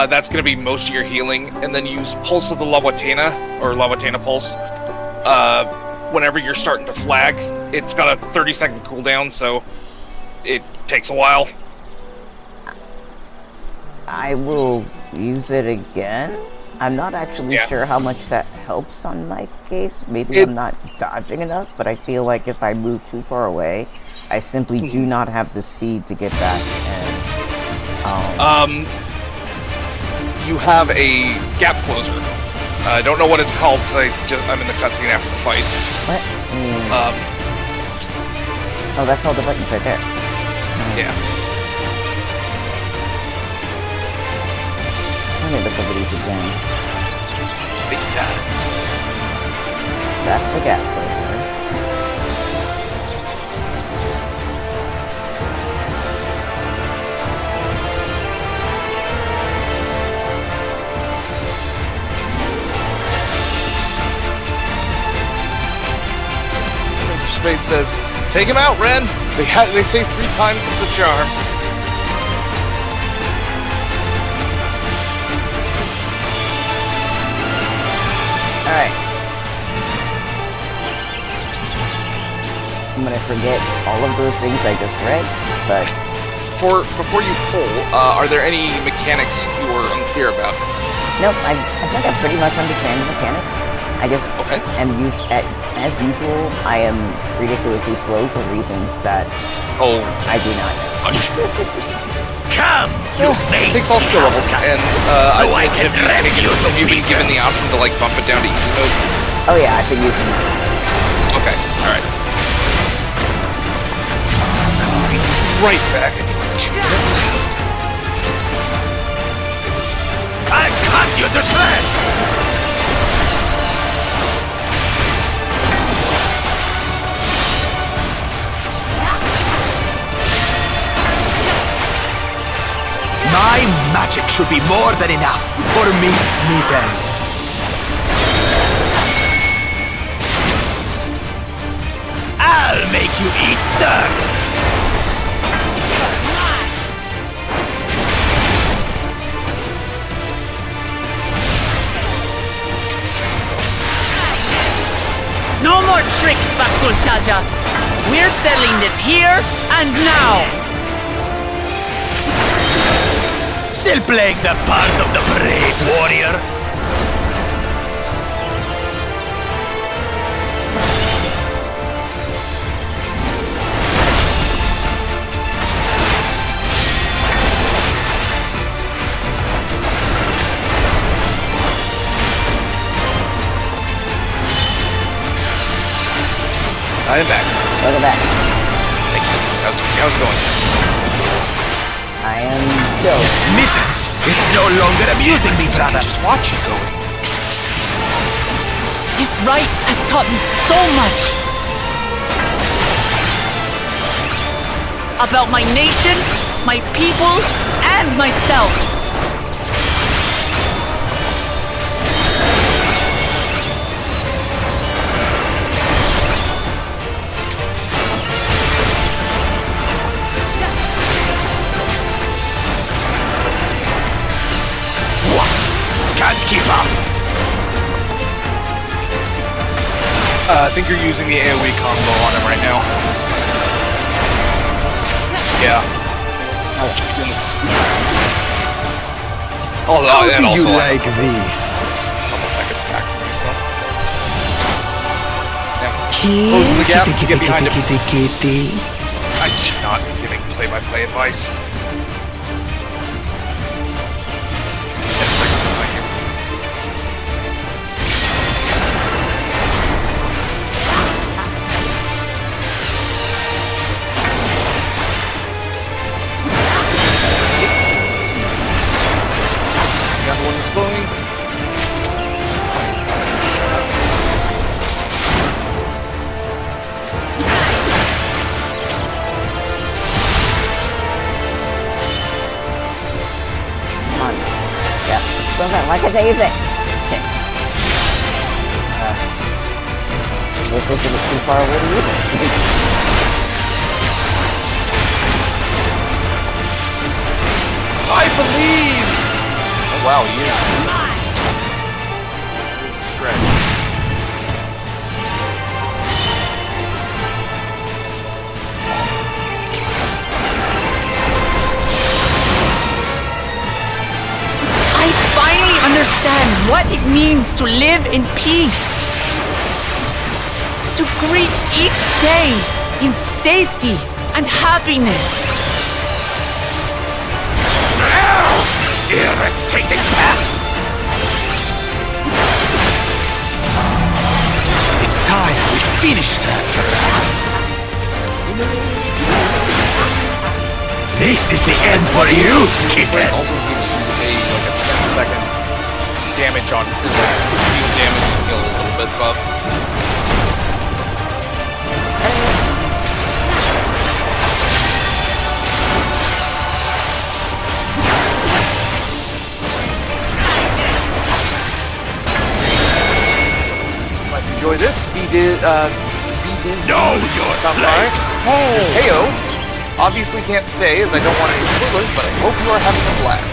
Speaker 2: That's going to be most of your healing, and then use Pulse of the Lawatena, or Lawatena Pulse, whenever you're starting to flag. It's got a 30-second cooldown, so it takes a while.
Speaker 1: I will use it again. I'm not actually sure how much that helps on my case. Maybe I'm not dodging enough, but I feel like if I move too far away, I simply do not have the speed to get back and...
Speaker 2: You have a gap closer. I don't know what it's called because I'm in the cutscene after the fight.
Speaker 1: What? Oh, that's all the buttons right there.
Speaker 2: Yeah.
Speaker 1: Let me look over these again.
Speaker 2: Yeah.
Speaker 1: That's the gap closer.
Speaker 2: Spade says, "Take him out, Ren. They say 3 times is the charm."
Speaker 1: All right. I'm gonna forget all of those things I just read, but
Speaker 2: before you pull, are there any mechanics you were unclear about?
Speaker 1: nope. I think I pretty much understand the mechanics. I just as usual, I am ridiculously slow for reasons that I do not know.
Speaker 5: Come, you
Speaker 2: It takes all skill levels, and
Speaker 5: so I can rip you to
Speaker 2: have you been given the option to like bump it down to easy mode?
Speaker 1: Oh yeah, I've been using it.
Speaker 2: Okay, all right. Right back.
Speaker 5: I'll cut you to shreds! My magic should be more than enough for Miss Mittens. I'll make you eat dirt!
Speaker 4: No more tricks, Bakul Chacha. We're settling this here and now.
Speaker 5: Still playing the part of the brave warrior?
Speaker 2: I am back.
Speaker 1: Welcome back.
Speaker 2: Thank you. How's it going?
Speaker 1: I am Joe.
Speaker 5: Mittens is no longer amusing me, brother.
Speaker 2: Just watch it go.
Speaker 4: This rite has taught me so much. About my nation, my people, and myself.
Speaker 5: Can't keep up.
Speaker 2: I think you're using the AoE combo on him right now. Yeah. Although,
Speaker 5: How
Speaker 2: and
Speaker 5: do you
Speaker 2: also
Speaker 5: like this?
Speaker 2: almost seconds back from you, so. Yeah. Closing the gap,
Speaker 5: Kitty,
Speaker 2: get behind him.
Speaker 5: kitty, kitty, kitty.
Speaker 2: I should not be giving play-by-play advice. Going.
Speaker 1: Come on. Yeah. Doesn't like a daisy. Shit. Looks like it was too far away to use it.
Speaker 2: I believe! Oh wow, he is. Here's a stretch.
Speaker 4: I finally understand what it means to live in peace. To greet each day in safety and happiness.
Speaker 5: Irritating pest! It's time we finished her. This is the end for you, kitten!
Speaker 2: Also gives you a 10-second damage on heal damage and heal a little bit buff. Enjoy this.
Speaker 5: Know your
Speaker 2: Stop by.
Speaker 5: place!
Speaker 2: Heyo. Obviously can't stay as I don't want any spoilers, but I hope you are having a blast.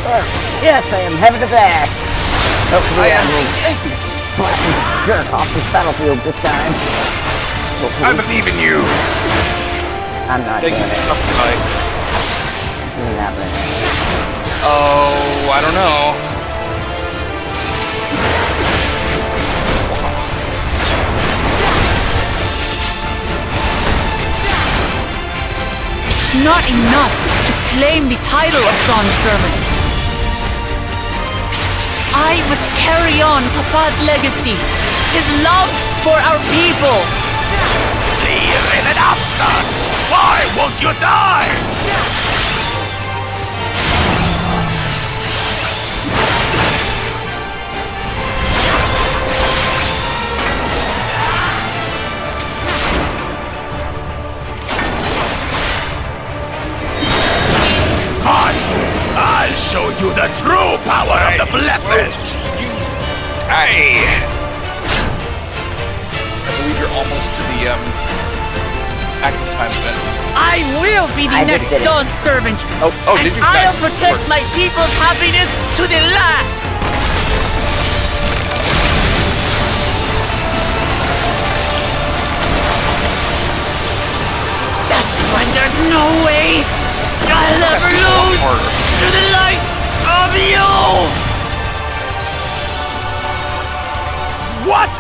Speaker 1: Yes, I am having a blast. Hopefully
Speaker 2: I
Speaker 1: I
Speaker 2: am.
Speaker 1: will blast this jerk off this battlefield this time.
Speaker 5: I
Speaker 1: Hopefully.
Speaker 5: believe in you!
Speaker 1: I'm not
Speaker 2: Thank
Speaker 1: doing
Speaker 2: you.
Speaker 1: it.
Speaker 2: Stop by.
Speaker 1: This isn't happening.
Speaker 2: Oh, I don't know.
Speaker 4: It's not enough to claim the title of Dawn's servant. I must carry on Papa's legacy, his love for our people.
Speaker 5: Clear in an upstart! Why won't you die? Fine! I'll show you the true power of the blessed! Hey!
Speaker 2: I believe you're almost to the active time event.
Speaker 4: I will be the
Speaker 1: I just
Speaker 4: next
Speaker 1: did it.
Speaker 4: Dawn servant.
Speaker 2: Oh,
Speaker 4: and
Speaker 2: did you?
Speaker 4: I'll
Speaker 2: Nice.
Speaker 4: protect
Speaker 2: Work.
Speaker 4: my people's happiness to the last. That's when there's no way I'll ever lose
Speaker 2: Harder.
Speaker 4: to the light
Speaker 5: of you! What?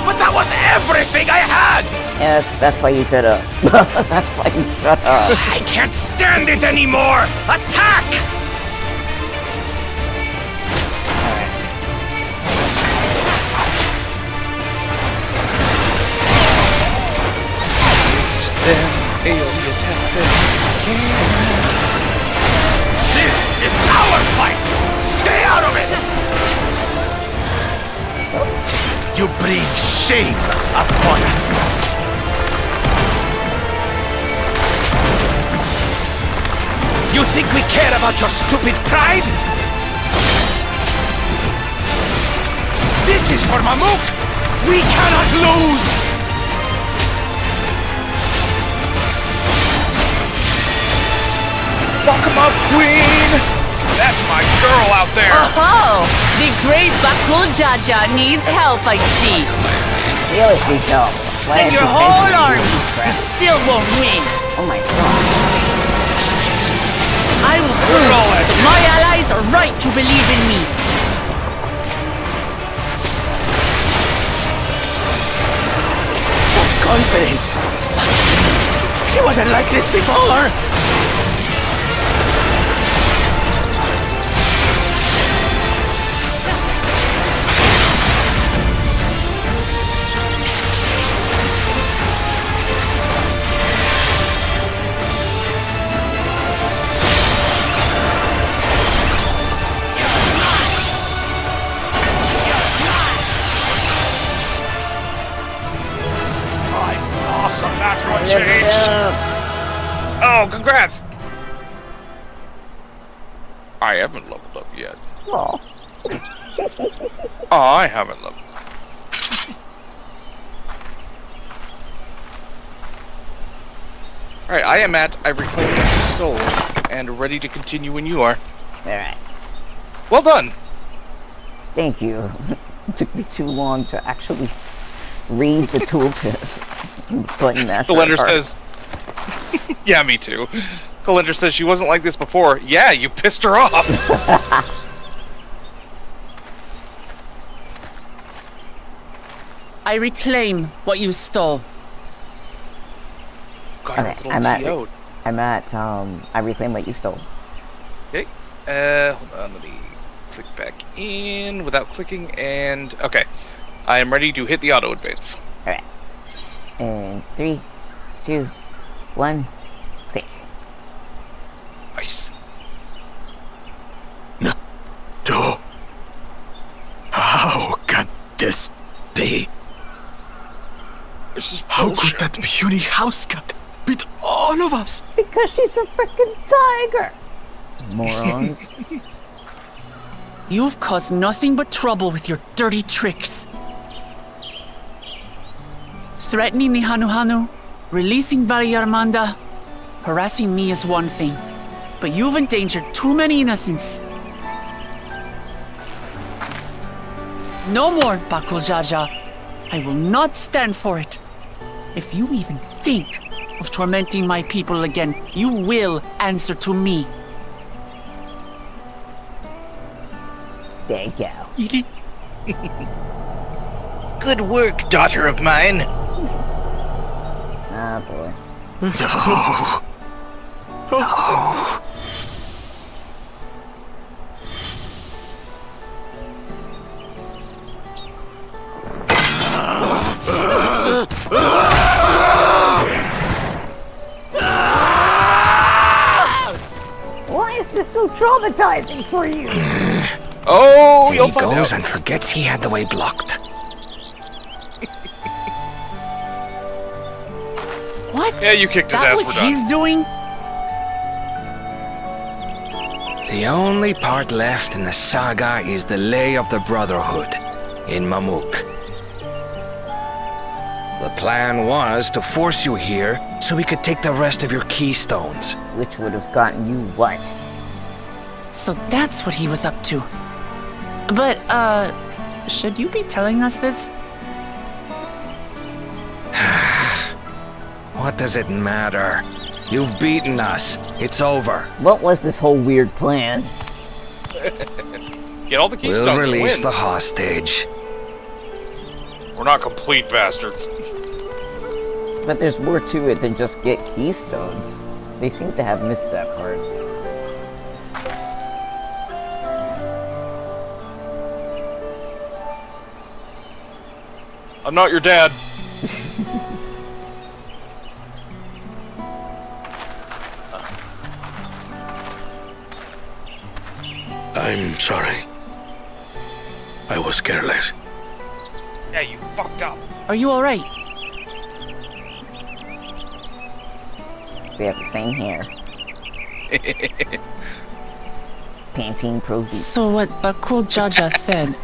Speaker 5: But that was everything I had!
Speaker 1: Yes, that's why you shut up. That's why you shut up.
Speaker 5: I can't stand it anymore! Attack!
Speaker 2: Then AoE attacks it.
Speaker 5: This is our fight! Stay out of it! You bring shame upon us! You think we care about your stupid pride? This is for Mamook! We cannot lose!
Speaker 2: Fuck him up, queen! That's my girl out there!
Speaker 4: Oh, the great Bakul Jaja needs help, I see.
Speaker 1: He always needs help. Why
Speaker 4: Send
Speaker 1: is
Speaker 4: your
Speaker 1: he
Speaker 4: whole
Speaker 1: facing
Speaker 4: army.
Speaker 1: these
Speaker 4: You
Speaker 1: crap?
Speaker 4: still won't win.
Speaker 1: Oh my god.
Speaker 4: I will prove that my allies are right to believe in me.
Speaker 5: Such confidence! She wasn't like this before!
Speaker 3: Awesome, that's what
Speaker 1: Lift
Speaker 3: changed.
Speaker 1: up.
Speaker 2: Oh, congrats! I haven't leveled up yet.
Speaker 1: Oh.
Speaker 2: Oh, I haven't leveled up. Alright, I am at I reclaimed what you stole, and ready to continue when you are.
Speaker 1: Alright.
Speaker 2: Well done!
Speaker 1: Thank you. It took me too long to actually read the tooltip. Button masher.
Speaker 2: Kalender
Speaker 1: part.
Speaker 2: says... Yeah, me too. Kalender says she wasn't like this before. Yeah, you pissed her off!
Speaker 4: I reclaim what you stole.
Speaker 2: Got a
Speaker 1: Okay,
Speaker 2: little
Speaker 1: I'm at,
Speaker 2: TO'd.
Speaker 1: I reclaim what you stole.
Speaker 2: Okay, hold on, let me click back in without clicking, and... Okay, I am ready to hit the auto advance.
Speaker 1: Alright. And 3, 2, 1, click.
Speaker 2: Nice.
Speaker 5: No. How can this be?
Speaker 2: This is
Speaker 5: How
Speaker 2: bullshit.
Speaker 5: could that puny house cat beat all of us?
Speaker 1: Because she's a freaking tiger! Morons.
Speaker 4: You've caused nothing but trouble with your dirty tricks. Threatening the Hanu, releasing Valyarmanda, harassing me is one thing, but you've endangered too many innocents. No more, Bakul Jaja. I will not stand for it. If you even think of tormenting my people again, you will answer to me.
Speaker 1: There you go.
Speaker 3: Good work, daughter of mine.
Speaker 1: Ah, boy.
Speaker 5: No. No.
Speaker 1: Why is this so traumatizing for you?
Speaker 2: Oh, you'll
Speaker 6: He
Speaker 2: find
Speaker 6: goes
Speaker 2: out.
Speaker 6: and forgets he had the way blocked.
Speaker 4: What?
Speaker 2: Yeah, you kicked his
Speaker 4: That
Speaker 2: ass,
Speaker 4: was
Speaker 2: we're done.
Speaker 4: his doing?
Speaker 6: The only part left in the saga is the Lay of the Brotherhood in Mamook. The plan was to force you here so we could take the rest of your keystones.
Speaker 1: Which would have gotten you what?
Speaker 4: So that's what he was up to. But, should you be telling us this?
Speaker 6: What does it matter? You've beaten us. It's over.
Speaker 1: What was this whole weird plan?
Speaker 2: Get all the keystones.
Speaker 6: We'll
Speaker 2: and
Speaker 6: release
Speaker 2: win.
Speaker 6: the hostage.
Speaker 2: We're not complete bastards.
Speaker 1: But there's more to it than just get keystones. They seem to have missed that part.
Speaker 2: I'm not your dad.
Speaker 3: I'm sorry. I was careless.
Speaker 2: Yeah, you fucked up.
Speaker 4: Are you alright?
Speaker 1: We have the same hair. Pantene Pro V.
Speaker 4: So what Bakul Jaja said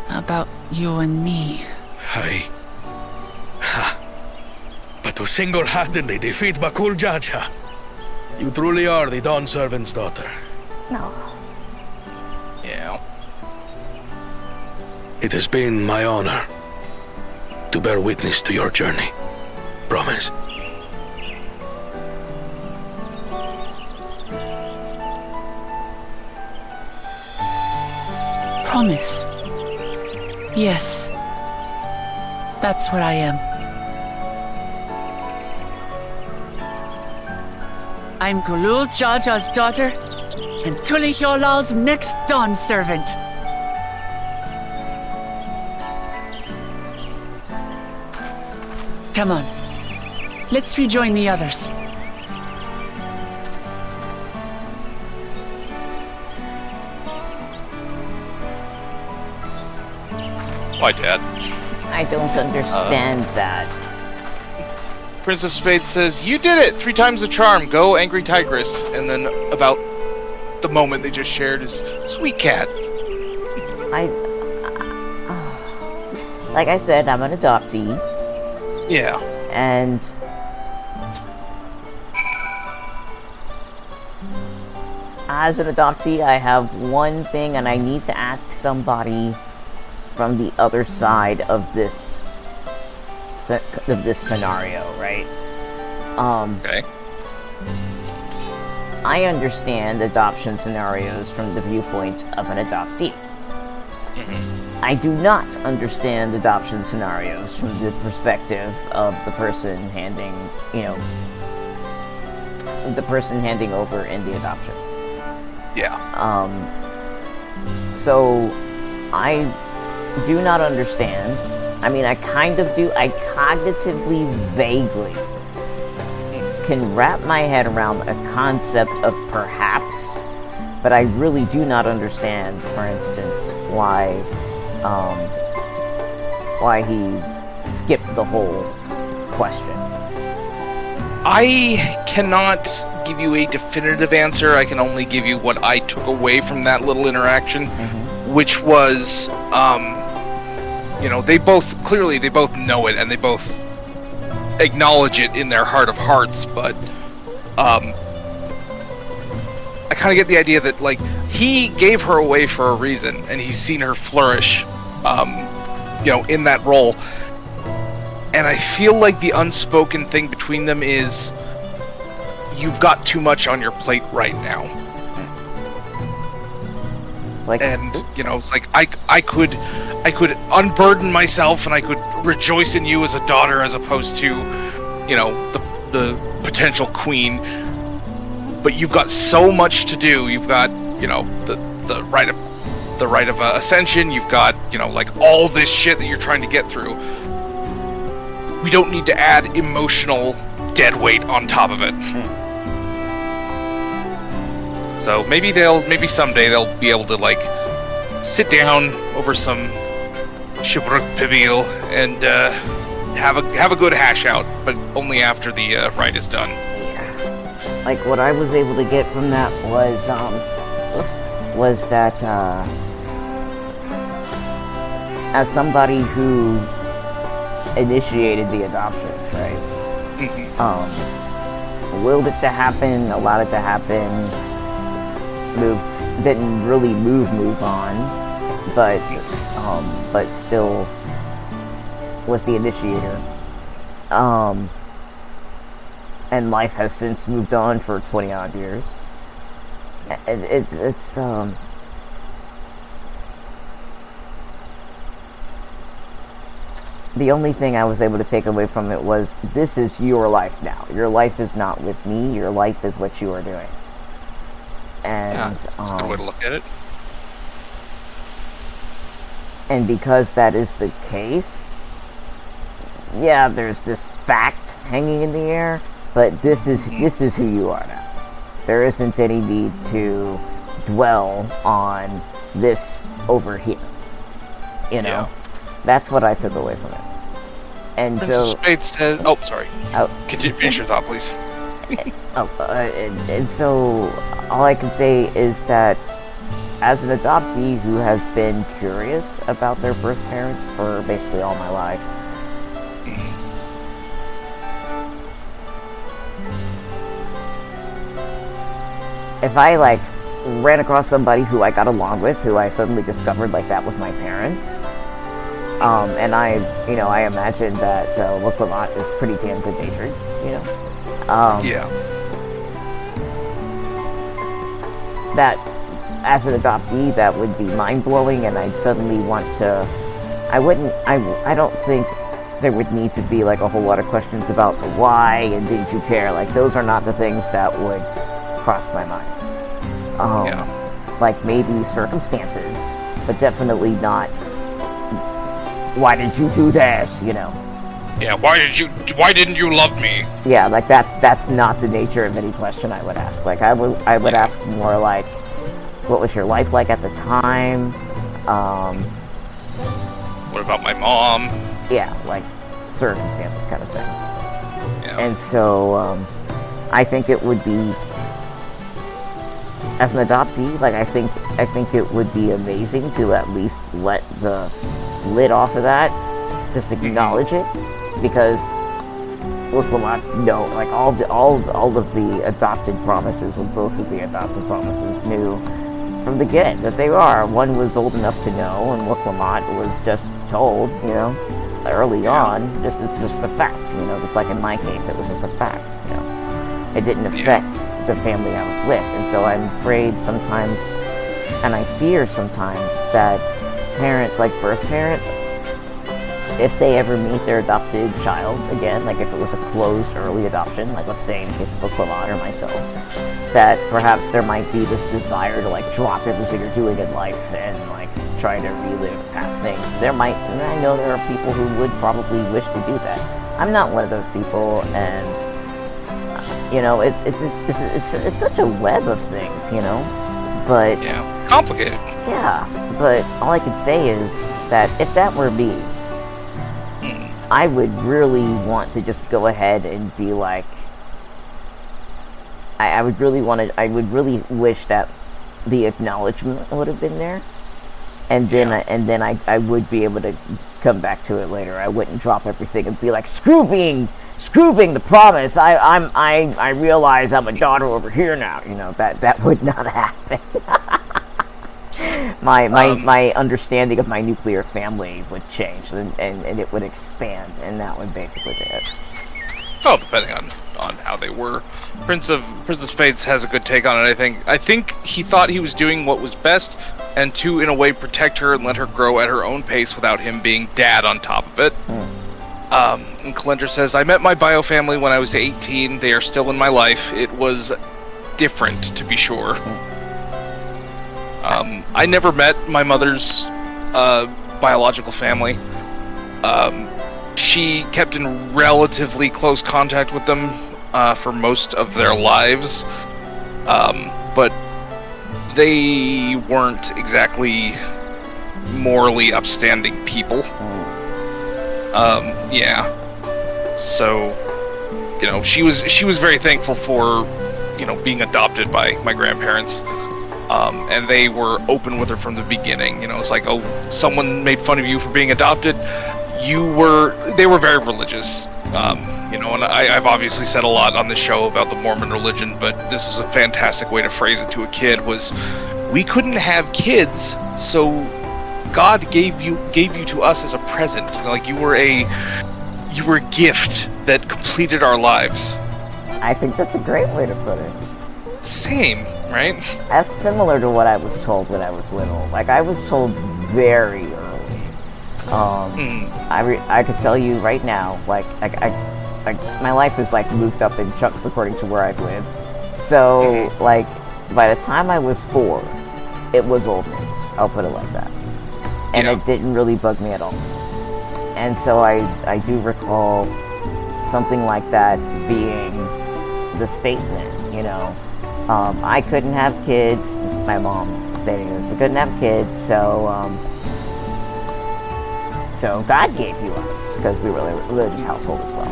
Speaker 4: about you and me.
Speaker 3: But to single-handedly defeat Bakul Jaja, you truly are the Dawn Servant's daughter.
Speaker 1: No.
Speaker 2: Yeah.
Speaker 3: It has been my honor to bear witness to your journey. Promise.
Speaker 4: Promise. Yes. That's what I am. I'm Kulul Jaja's daughter, and Tulihyolal's next Dawn servant. Come on. Let's rejoin the others.
Speaker 2: Why, Dad?
Speaker 1: I don't understand that.
Speaker 2: Prince of Spades says, "You did it! 3 times the charm. Go, Angry Tigress." And then about the moment they just shared is Sweet Cats.
Speaker 1: Like I said, I'm an adoptee,
Speaker 2: Yeah.
Speaker 1: and as an adoptee, I have one thing, and I need to ask somebody from the other side of this scenario, right?
Speaker 2: Okay.
Speaker 1: I understand adoption scenarios from the viewpoint of an adoptee. I do not understand adoption scenarios from the perspective of the person handing, the person handing over in the adoption.
Speaker 2: Yeah.
Speaker 1: So I do not understand. I mean, I kind of do. I cognitively, vaguely can wrap my head around a concept of perhaps, but I really do not understand, for instance, why he skipped the whole question.
Speaker 2: I cannot give you a definitive answer. I can only give you what I took away from that little interaction, which was, they both know it and they both acknowledge it in their heart of hearts, but I kind of get the idea that, like, he gave her away for a reason, and he's seen her flourish, in that role. And I feel like the unspoken thing between them is, you've got too much on your plate right now. It's like I could unburden myself and I could rejoice in you as a daughter as opposed to, the potential queen. But you've got so much to do. You've got, the rite of ascension. You've got, all this shit that you're trying to get through. We don't need to add emotional dead weight on top of it. So maybe someday they'll be able to, like, sit down over some Shibruk Pibil and have a good hash out, but only after the rite is done.
Speaker 1: Yeah. Like, what I was able to get from that was that as somebody who initiated the adoption, right? Willed it to happen, allowed it to happen, didn't really move on, but still was the initiator. And life has since moved on for 20 odd years. the only thing I was able to take away from it was, this is your life now. Your life is not with me. Your life is what you are doing. And
Speaker 2: that's a good way to look at it.
Speaker 1: And because that is the case, yeah, there's this fact hanging in the air, but this is who you are now. There isn't any need to dwell on this over here. You know?
Speaker 2: Yeah.
Speaker 1: That's what I took away from it. And
Speaker 2: Princess
Speaker 1: so...
Speaker 2: Spade says... Oh, sorry.
Speaker 1: Oh,
Speaker 2: Continue, finish your thought, please.
Speaker 1: and so all I can say is that as an adoptee who has been curious about their birth parents for basically all my life, if I, like, ran across somebody who I got along with, who I suddenly discovered, like, that was my parents, and I imagine that Wooklamat is pretty damn good-natured, you know?
Speaker 2: Yeah.
Speaker 1: That, as an adoptee, that would be mind-blowing, and I'd suddenly want to... I don't think there would need to be, like, a whole lot of questions about the why and did you care. Like, those are not the things that would cross my mind. Like, maybe circumstances, but definitely not, why did you do this, you know?
Speaker 2: Yeah, why didn't you love me?
Speaker 1: Yeah, like, that's not the nature of any question I would ask. Like, I would ask more like, what was your life like at the time?
Speaker 2: What about my mom?
Speaker 1: Yeah, like, circumstances kind of thing.
Speaker 2: Yeah.
Speaker 1: And so, I think it would be, as an adoptee, like, I think it would be amazing to at least let the lid off of that, just acknowledge it, because Wooklamots know, like, all of the adopted promises, or both of the adopted promises, knew from the get that they are. One was old enough to know, and Wooklamat was just told, you know, early on. It's just a fact, you know. Just like in my case, it was just a fact, you know. It didn't affect the family I was with, and so I'm afraid sometimes, and I fear sometimes, that parents, like birth parents, if they ever meet their adopted child again, like if it was a closed early adoption, like let's say in the case of Wooklamat or myself, that perhaps there might be this desire to, like, drop everything you're doing in life and, like, try to relive past things. And I know there are people who would probably wish to do that. I'm not one of those people, and you know, it's such a web of things, you know. But
Speaker 2: complicated.
Speaker 1: Yeah, but all I could say is that if that were me, I would really want to just go ahead and be like, I would really wish that the acknowledgement would have been there, and then I would be able to come back to it later. I wouldn't drop everything and be like, screw being the promise. I realize I'm a daughter over here now. You know, that would not happen. My understanding of my nuclear family would change, and it would expand, and that would basically be it.
Speaker 2: Well, depending on how they were. Prince of Spades has a good take on it, I think he thought he was doing what was best, and to, in a way, protect her and let her grow at her own pace without him being dad on top of it. And Calendar says, I met my bio family when I was 18. They are still in my life. It was different, to be sure. I never met my mother's biological family. She kept in relatively close contact with them for most of their lives, but they weren't exactly morally upstanding people. So, you know, she was very thankful for, you know, being adopted by my grandparents. And they were open with her from the beginning. You know, it's like, oh, someone made fun of you for being adopted. They were very religious. You know, and I've obviously said a lot on this show about the Mormon religion, but this was a fantastic way to phrase it to a kid, was, we couldn't have kids, so God gave you to us as a present. Like, you were a gift that completed our lives.
Speaker 1: I think that's a great way to put it.
Speaker 2: Same, right?
Speaker 1: That's similar to what I was told when I was little. Like, I was told very early I could tell you right now, like my life is like moved up in chunks according to where I've lived. So like by the time I was 4, it was old news. I'll put it like that, and it didn't really bug me at all. And so I do recall something like that being the statement, you know. I couldn't have kids. My mom stating this: we couldn't have kids, so God gave you us, because we were a religious household as well.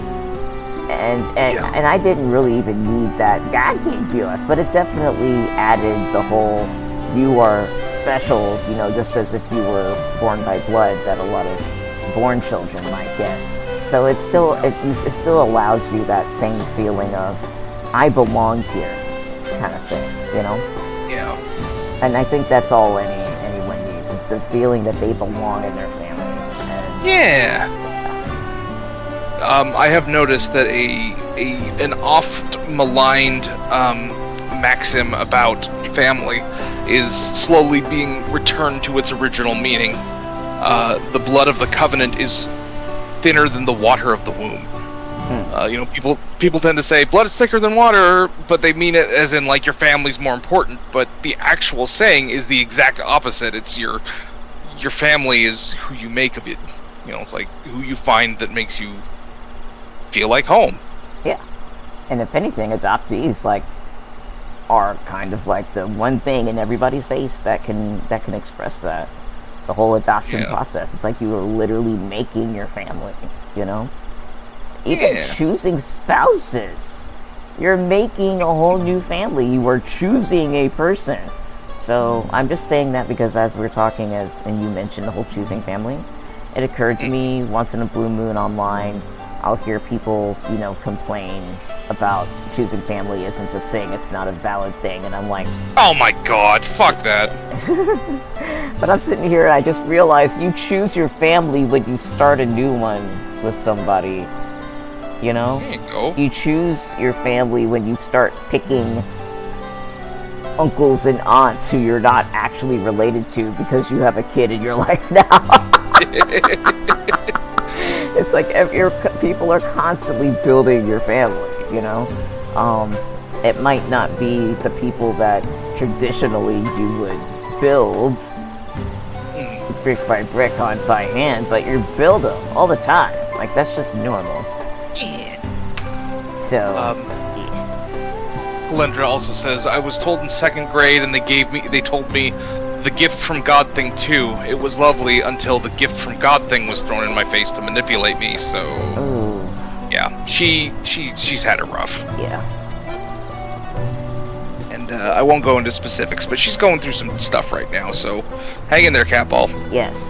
Speaker 1: And I didn't really even need that God gave you us, but it definitely added the whole you are special, you know, just as if you were born by blood that a lot of born children might get. So it still allows you that same feeling of I belong here kind of thing, you know?
Speaker 2: Yeah.
Speaker 1: And I think that's all anyone needs, is the feeling that they belong in their family. And
Speaker 2: I have noticed that an oft maligned maxim about family is slowly being returned to its original meaning. The blood of the covenant is thinner than the water of the womb. You know, people tend to say blood is thicker than water, but they mean it as in like your family's more important. But the actual saying is the exact opposite. It's your family is who you make of it. You know, it's like who you find that makes you feel like home.
Speaker 1: Yeah, and if anything, adoptees are kind of like the one thing in everybody's face that can express that. The whole adoption process. It's like you are literally making your family, you know? Even choosing spouses. You're making a whole new family. You are choosing a person. So I'm just saying that because as we're talking, and you mentioned the whole choosing family, it occurred to me once in a blue moon online, I'll hear people, you know, complain about choosing family isn't a thing, it's not a valid thing, and I'm like,
Speaker 2: oh my god, fuck that.
Speaker 1: But I'm sitting here and I just realized you choose your family when you start a new one with somebody, you know?
Speaker 2: There you go.
Speaker 1: You choose your family when you start picking uncles and aunts who you're not actually related to because you have a kid in your life now. It's like people are constantly building your family, you know? It might not be the people that traditionally you would build brick by brick by hand, but you build them all the time. Like, that's just normal. So,
Speaker 2: Glendra also says, I was told in 2nd grade and they told me the gift from God thing too. It was lovely until the gift from God thing was thrown in my face to manipulate me, so...
Speaker 1: ooh.
Speaker 2: Yeah, she's had it rough.
Speaker 1: Yeah.
Speaker 2: And I won't go into specifics, but she's going through some stuff right now, so hang in there, Catball.
Speaker 1: Yes.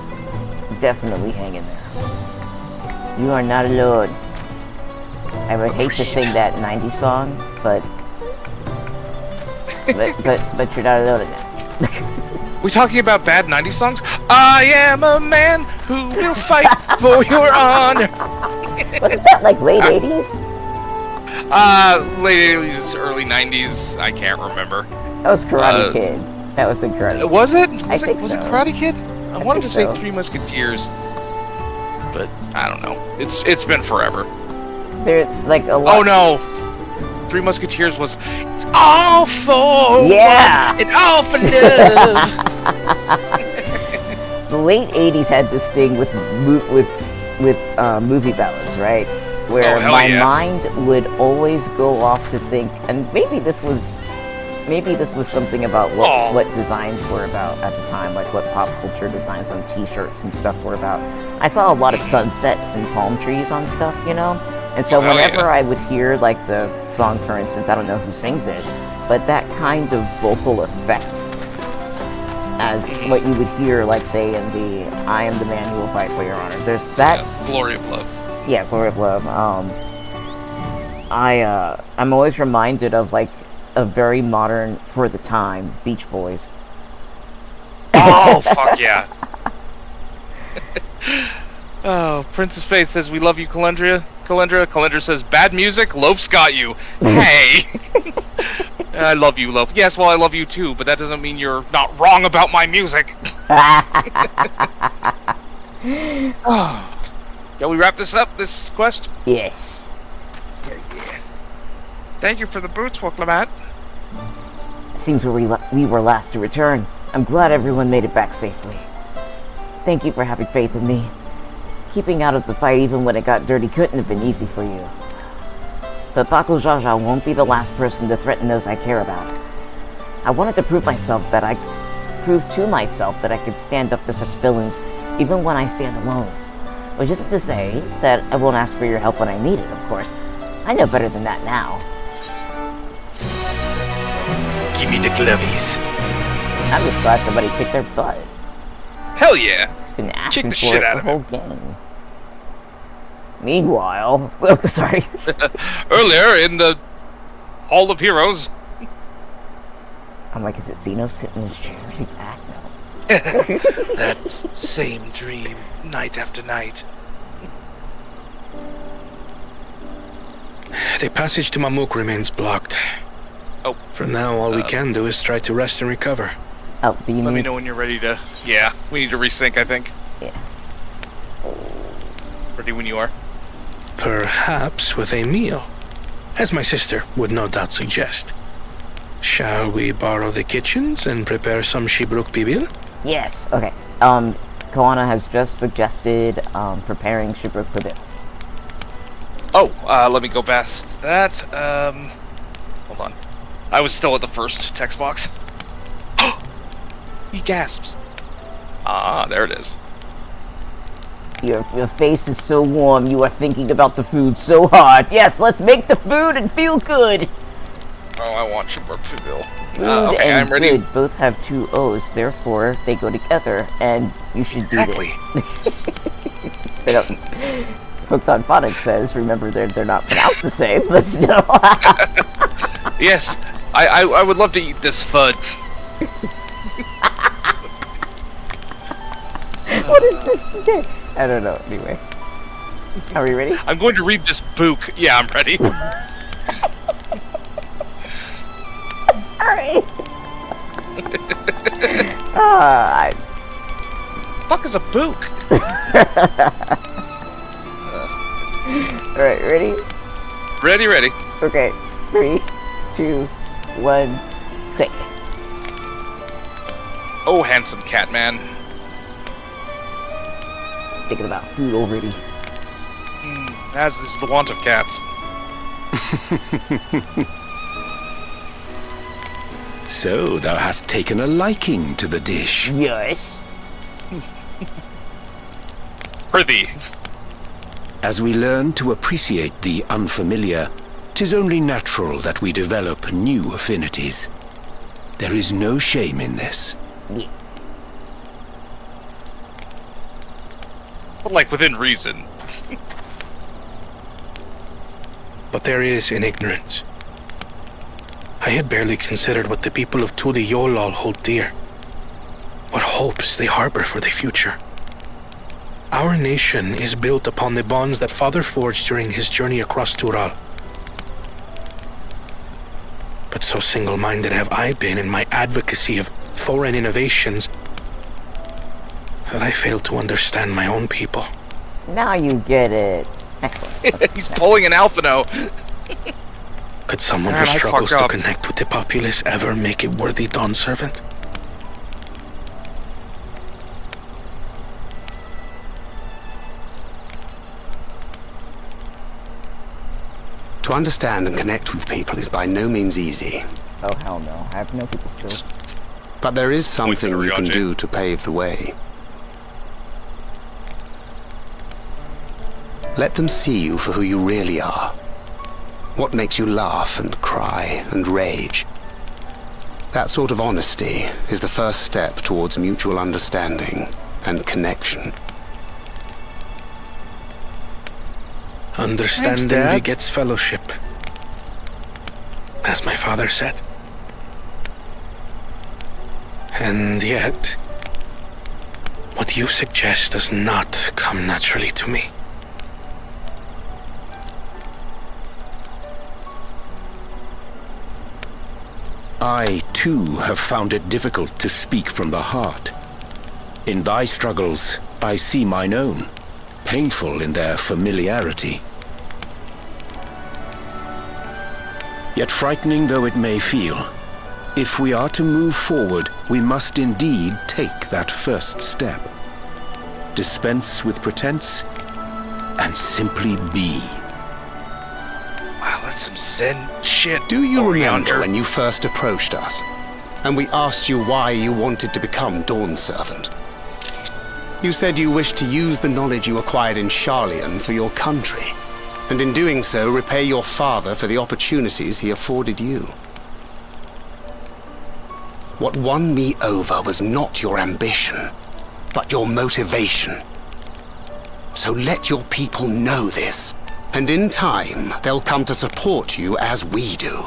Speaker 1: Definitely hang in there. You are not alone. I would hate to sing that 90s song, but you're not alone in that.
Speaker 2: We talking about bad 90s songs? I am a man who will fight for your honor.
Speaker 1: Wasn't that like late 80s?
Speaker 2: Late 80s, early 90s. I can't remember.
Speaker 1: That was Karate Kid. That was a Karate Kid.
Speaker 2: Was it?
Speaker 1: I think
Speaker 2: was
Speaker 1: so.
Speaker 2: it Karate Kid? I wanted to say
Speaker 1: so.
Speaker 2: Three Musketeers, but I don't know. It's been forever.
Speaker 1: There's like a lot.
Speaker 2: Oh no! Three Musketeers was it's all for one and all for love.
Speaker 1: The late 80s had this thing with movie ballads, right? Where my mind would always go off to think, and maybe this was something about what designs were about at the time, like what pop culture designs on t-shirts and stuff were about. I saw a lot of sunsets and palm trees on stuff, you know? And so whenever I would hear like the song, for instance, I don't know who sings it, but that kind of vocal effect as what you would hear, like say in the I Am the Man Who Will Fight for Your Honor. There's that
Speaker 2: Glory of Love.
Speaker 1: Yeah, Glory of Love. I'm always reminded of like a very modern, for the time, Beach Boys.
Speaker 2: Oh, fuck yeah. Oh, Princess Face says, we love you, Calendria. Calendra says, bad music, Loaf's got you. Hey! I love you, Loaf. Yes, well, I love you too, but that doesn't mean you're not wrong about my music. Shall we wrap this up, this quest?
Speaker 1: Yes.
Speaker 2: Thank you for the boots, Woklemat.
Speaker 1: Seems we were last to return. I'm glad everyone made it back safely. Thank you for having faith in me. Keeping out of the fight even when it got dirty couldn't have been easy for you. But Baku Jaja won't be the last person to threaten those I care about. I wanted to prove to myself that I could stand up to such villains even when I stand alone. Which isn't to say that I won't ask for your help when I need it, of course. I know better than that now.
Speaker 3: Give me the glovies.
Speaker 1: I'm just glad somebody kicked their butt.
Speaker 2: Hell yeah!
Speaker 1: It's been
Speaker 2: Kick
Speaker 1: asking
Speaker 2: the
Speaker 1: for
Speaker 2: shit
Speaker 1: it
Speaker 2: out
Speaker 1: the
Speaker 2: of
Speaker 1: whole game. Meanwhile, oh, sorry.
Speaker 2: Earlier in the Hall of Heroes.
Speaker 1: I'm like, is it Xeno sitting in his chair? Is he back? No.
Speaker 3: That same dream, night after night.
Speaker 6: The passage to Mamuk remains blocked.
Speaker 2: Oh.
Speaker 6: For now, all we can do is try to rest and recover.
Speaker 1: Oh, do you
Speaker 2: Let me
Speaker 1: need...
Speaker 2: know when you're ready to... Yeah, we need to resync, I think.
Speaker 1: Yeah.
Speaker 2: Ready when you are.
Speaker 6: Perhaps with a meal, as my sister would no doubt suggest. Shall we borrow the kitchens and prepare some Shibruk Bibil?
Speaker 1: Yes, okay. Koana has just suggested, preparing Shibruk Pibit.
Speaker 2: Oh, let me go past that. Hold on. I was still at the first text box. He gasps. Ah, there it is.
Speaker 1: Your face is so warm, you are thinking about the food so hard. Yes, let's make the food and feel good!
Speaker 2: Oh, I want Shibruk Bibil.
Speaker 1: Food
Speaker 2: Okay,
Speaker 1: and
Speaker 2: I'm ready.
Speaker 1: good both have two O's, therefore they go together, and you should do
Speaker 3: Exactly.
Speaker 1: this. They don't- Hooked on Phonics says, remember they're not pronounced the same, but still.
Speaker 2: Yes, I would love to eat this fud.
Speaker 1: What is this today? I don't know, anyway. Are we ready?
Speaker 2: I'm going to read this book. Yeah, I'm ready.
Speaker 1: Sorry!
Speaker 2: Fuck is a book?
Speaker 1: Alright, ready?
Speaker 2: Ready.
Speaker 1: Okay, 3, 2, 1, click.
Speaker 2: Oh, handsome cat man.
Speaker 1: Thinking about food already.
Speaker 2: As is the want of cats.
Speaker 7: So thou hast taken a liking to the dish.
Speaker 1: Yes.
Speaker 2: Prithee.
Speaker 7: As we learn to appreciate the unfamiliar, 'tis only natural that we develop new affinities. There is no shame in this.
Speaker 1: Yeah.
Speaker 2: But like within reason.
Speaker 6: But there is in ignorance. I had barely considered what the people of Tuli Yolal hold dear. What hopes they harbor for the future. Our nation is built upon the bonds that Father forged during his journey across Tural. But so single-minded have I been in my advocacy of foreign innovations that I failed to understand my own people.
Speaker 1: Now you get it. Excellent.
Speaker 2: He's pulling an Alphino.
Speaker 6: Could someone
Speaker 2: Man,
Speaker 6: who
Speaker 2: I
Speaker 6: struggles
Speaker 2: fucked
Speaker 6: to
Speaker 2: up.
Speaker 6: connect with the populace ever make a worthy Dawn servant?
Speaker 7: To understand and connect with people is by no means easy.
Speaker 1: Oh, hell no. I have no people skills.
Speaker 7: But there is
Speaker 2: Points
Speaker 7: something
Speaker 2: at
Speaker 7: you can
Speaker 2: Ryoji.
Speaker 7: do to pave the way. Let them see you for who you really are. What makes you laugh and cry and rage. That sort of honesty is the first step towards mutual understanding and connection.
Speaker 6: Understanding
Speaker 2: Dad.
Speaker 6: begets fellowship, as my father said. And yet, what you suggest does not come naturally to me.
Speaker 7: I, too, have found it difficult to speak from the heart. In thy struggles,
Speaker 8: I see mine own, painful in their familiarity. Yet frightening though it may feel, if we are to move forward, we must indeed take that first step. Dispense with pretense, and simply be.
Speaker 3: Wow, that's some Zen shit.
Speaker 7: Do you remember
Speaker 3: Oriander.
Speaker 7: when you first approached us, and we asked you why you wanted to become Dawn Servant? You said you wished to use the knowledge you acquired in Sharlayan for your country, and in doing so repay your father for the opportunities he afforded you. What won me over was not your ambition, but your motivation. So let your people know this, and in time, they'll come to support you as we do.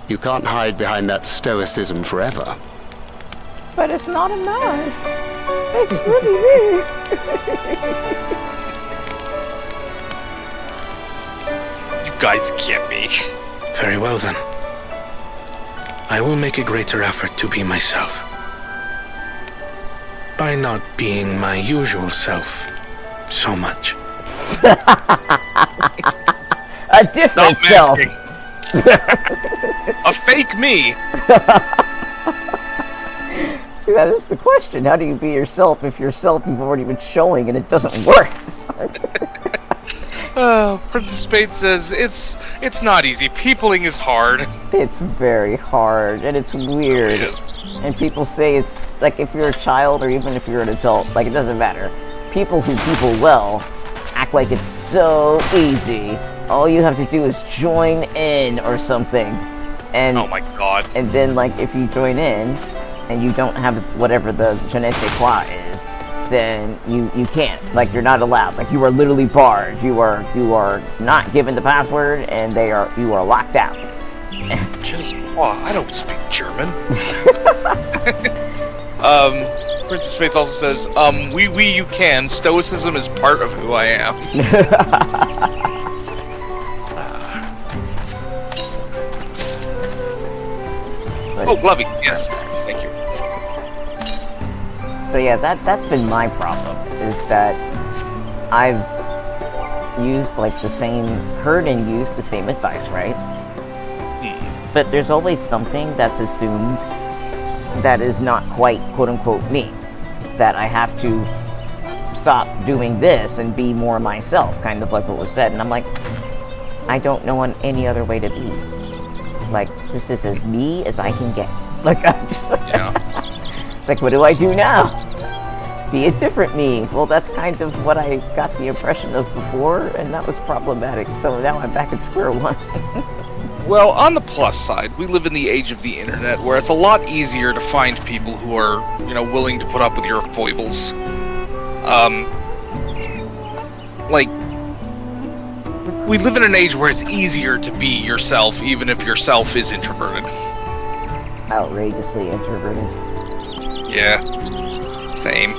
Speaker 7: You can't hide behind that stoicism forever.
Speaker 1: But it's not a mask. It's really me.
Speaker 3: You guys get me.
Speaker 6: Very well then. I will make a greater effort to be myself. By not being my usual self so much.
Speaker 1: A different
Speaker 3: Stop
Speaker 1: self.
Speaker 3: masking. A fake me.
Speaker 1: See, that is the question. How do you be yourself if yourself you've already been showing and it doesn't work?
Speaker 2: Princess Spade says it's not easy. Peopling is hard.
Speaker 1: It's very hard and it's weird.
Speaker 2: It is.
Speaker 1: And people say it's like if you're a child or even if you're an adult, like it doesn't matter. People who people well act like it's so easy. All you have to do is join in or something. And
Speaker 2: Oh my god.
Speaker 1: and then like if you join in and you don't have whatever the je ne sais quoi is, then you can't. Like you're not allowed. Like you are literally barred. You are not given the password and you are locked out.
Speaker 3: Just, I don't speak German.
Speaker 2: Princess Spades also says, oui, you can. Stoicism is part of who I am.
Speaker 1: But
Speaker 2: Oh,
Speaker 1: it's-
Speaker 2: Glovey, yes. Thank you.
Speaker 1: So yeah, that's been my problem, is that I've heard and used the same advice, right? But there's always something that's assumed that is not quite quote-unquote me. That I have to stop doing this and be more myself, kind of like what was said. And I'm like, I don't know any other way to be. Like, this is as me as I can get. Like, I'm just...
Speaker 2: Yeah.
Speaker 1: It's like, what do I do now? Be a different me. Well, that's kind of what I got the impression of before, and that was problematic. So now I'm back at square one.
Speaker 2: Well, on the plus side, we live in the age of the internet, where it's a lot easier to find people who are, willing to put up with your foibles. We live in an age where it's easier to be yourself, even if yourself is introverted.
Speaker 1: Outrageously introverted.
Speaker 2: Yeah. Same.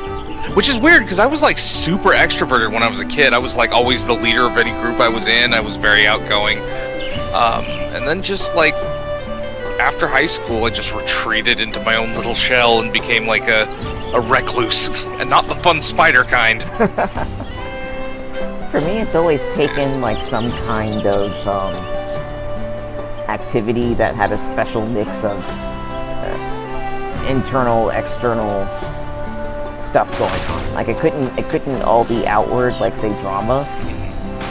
Speaker 2: Which is weird, because I was, super extroverted when I was a kid. I was, always the leader of any group I was in. I was very outgoing. And then just, after high school, I just retreated into my own little shell and became, a recluse. And not the fun spider kind.
Speaker 1: For me, it's always taken, some kind of, activity that had a special mix of internal, external stuff going on. It couldn't all be outward, say drama,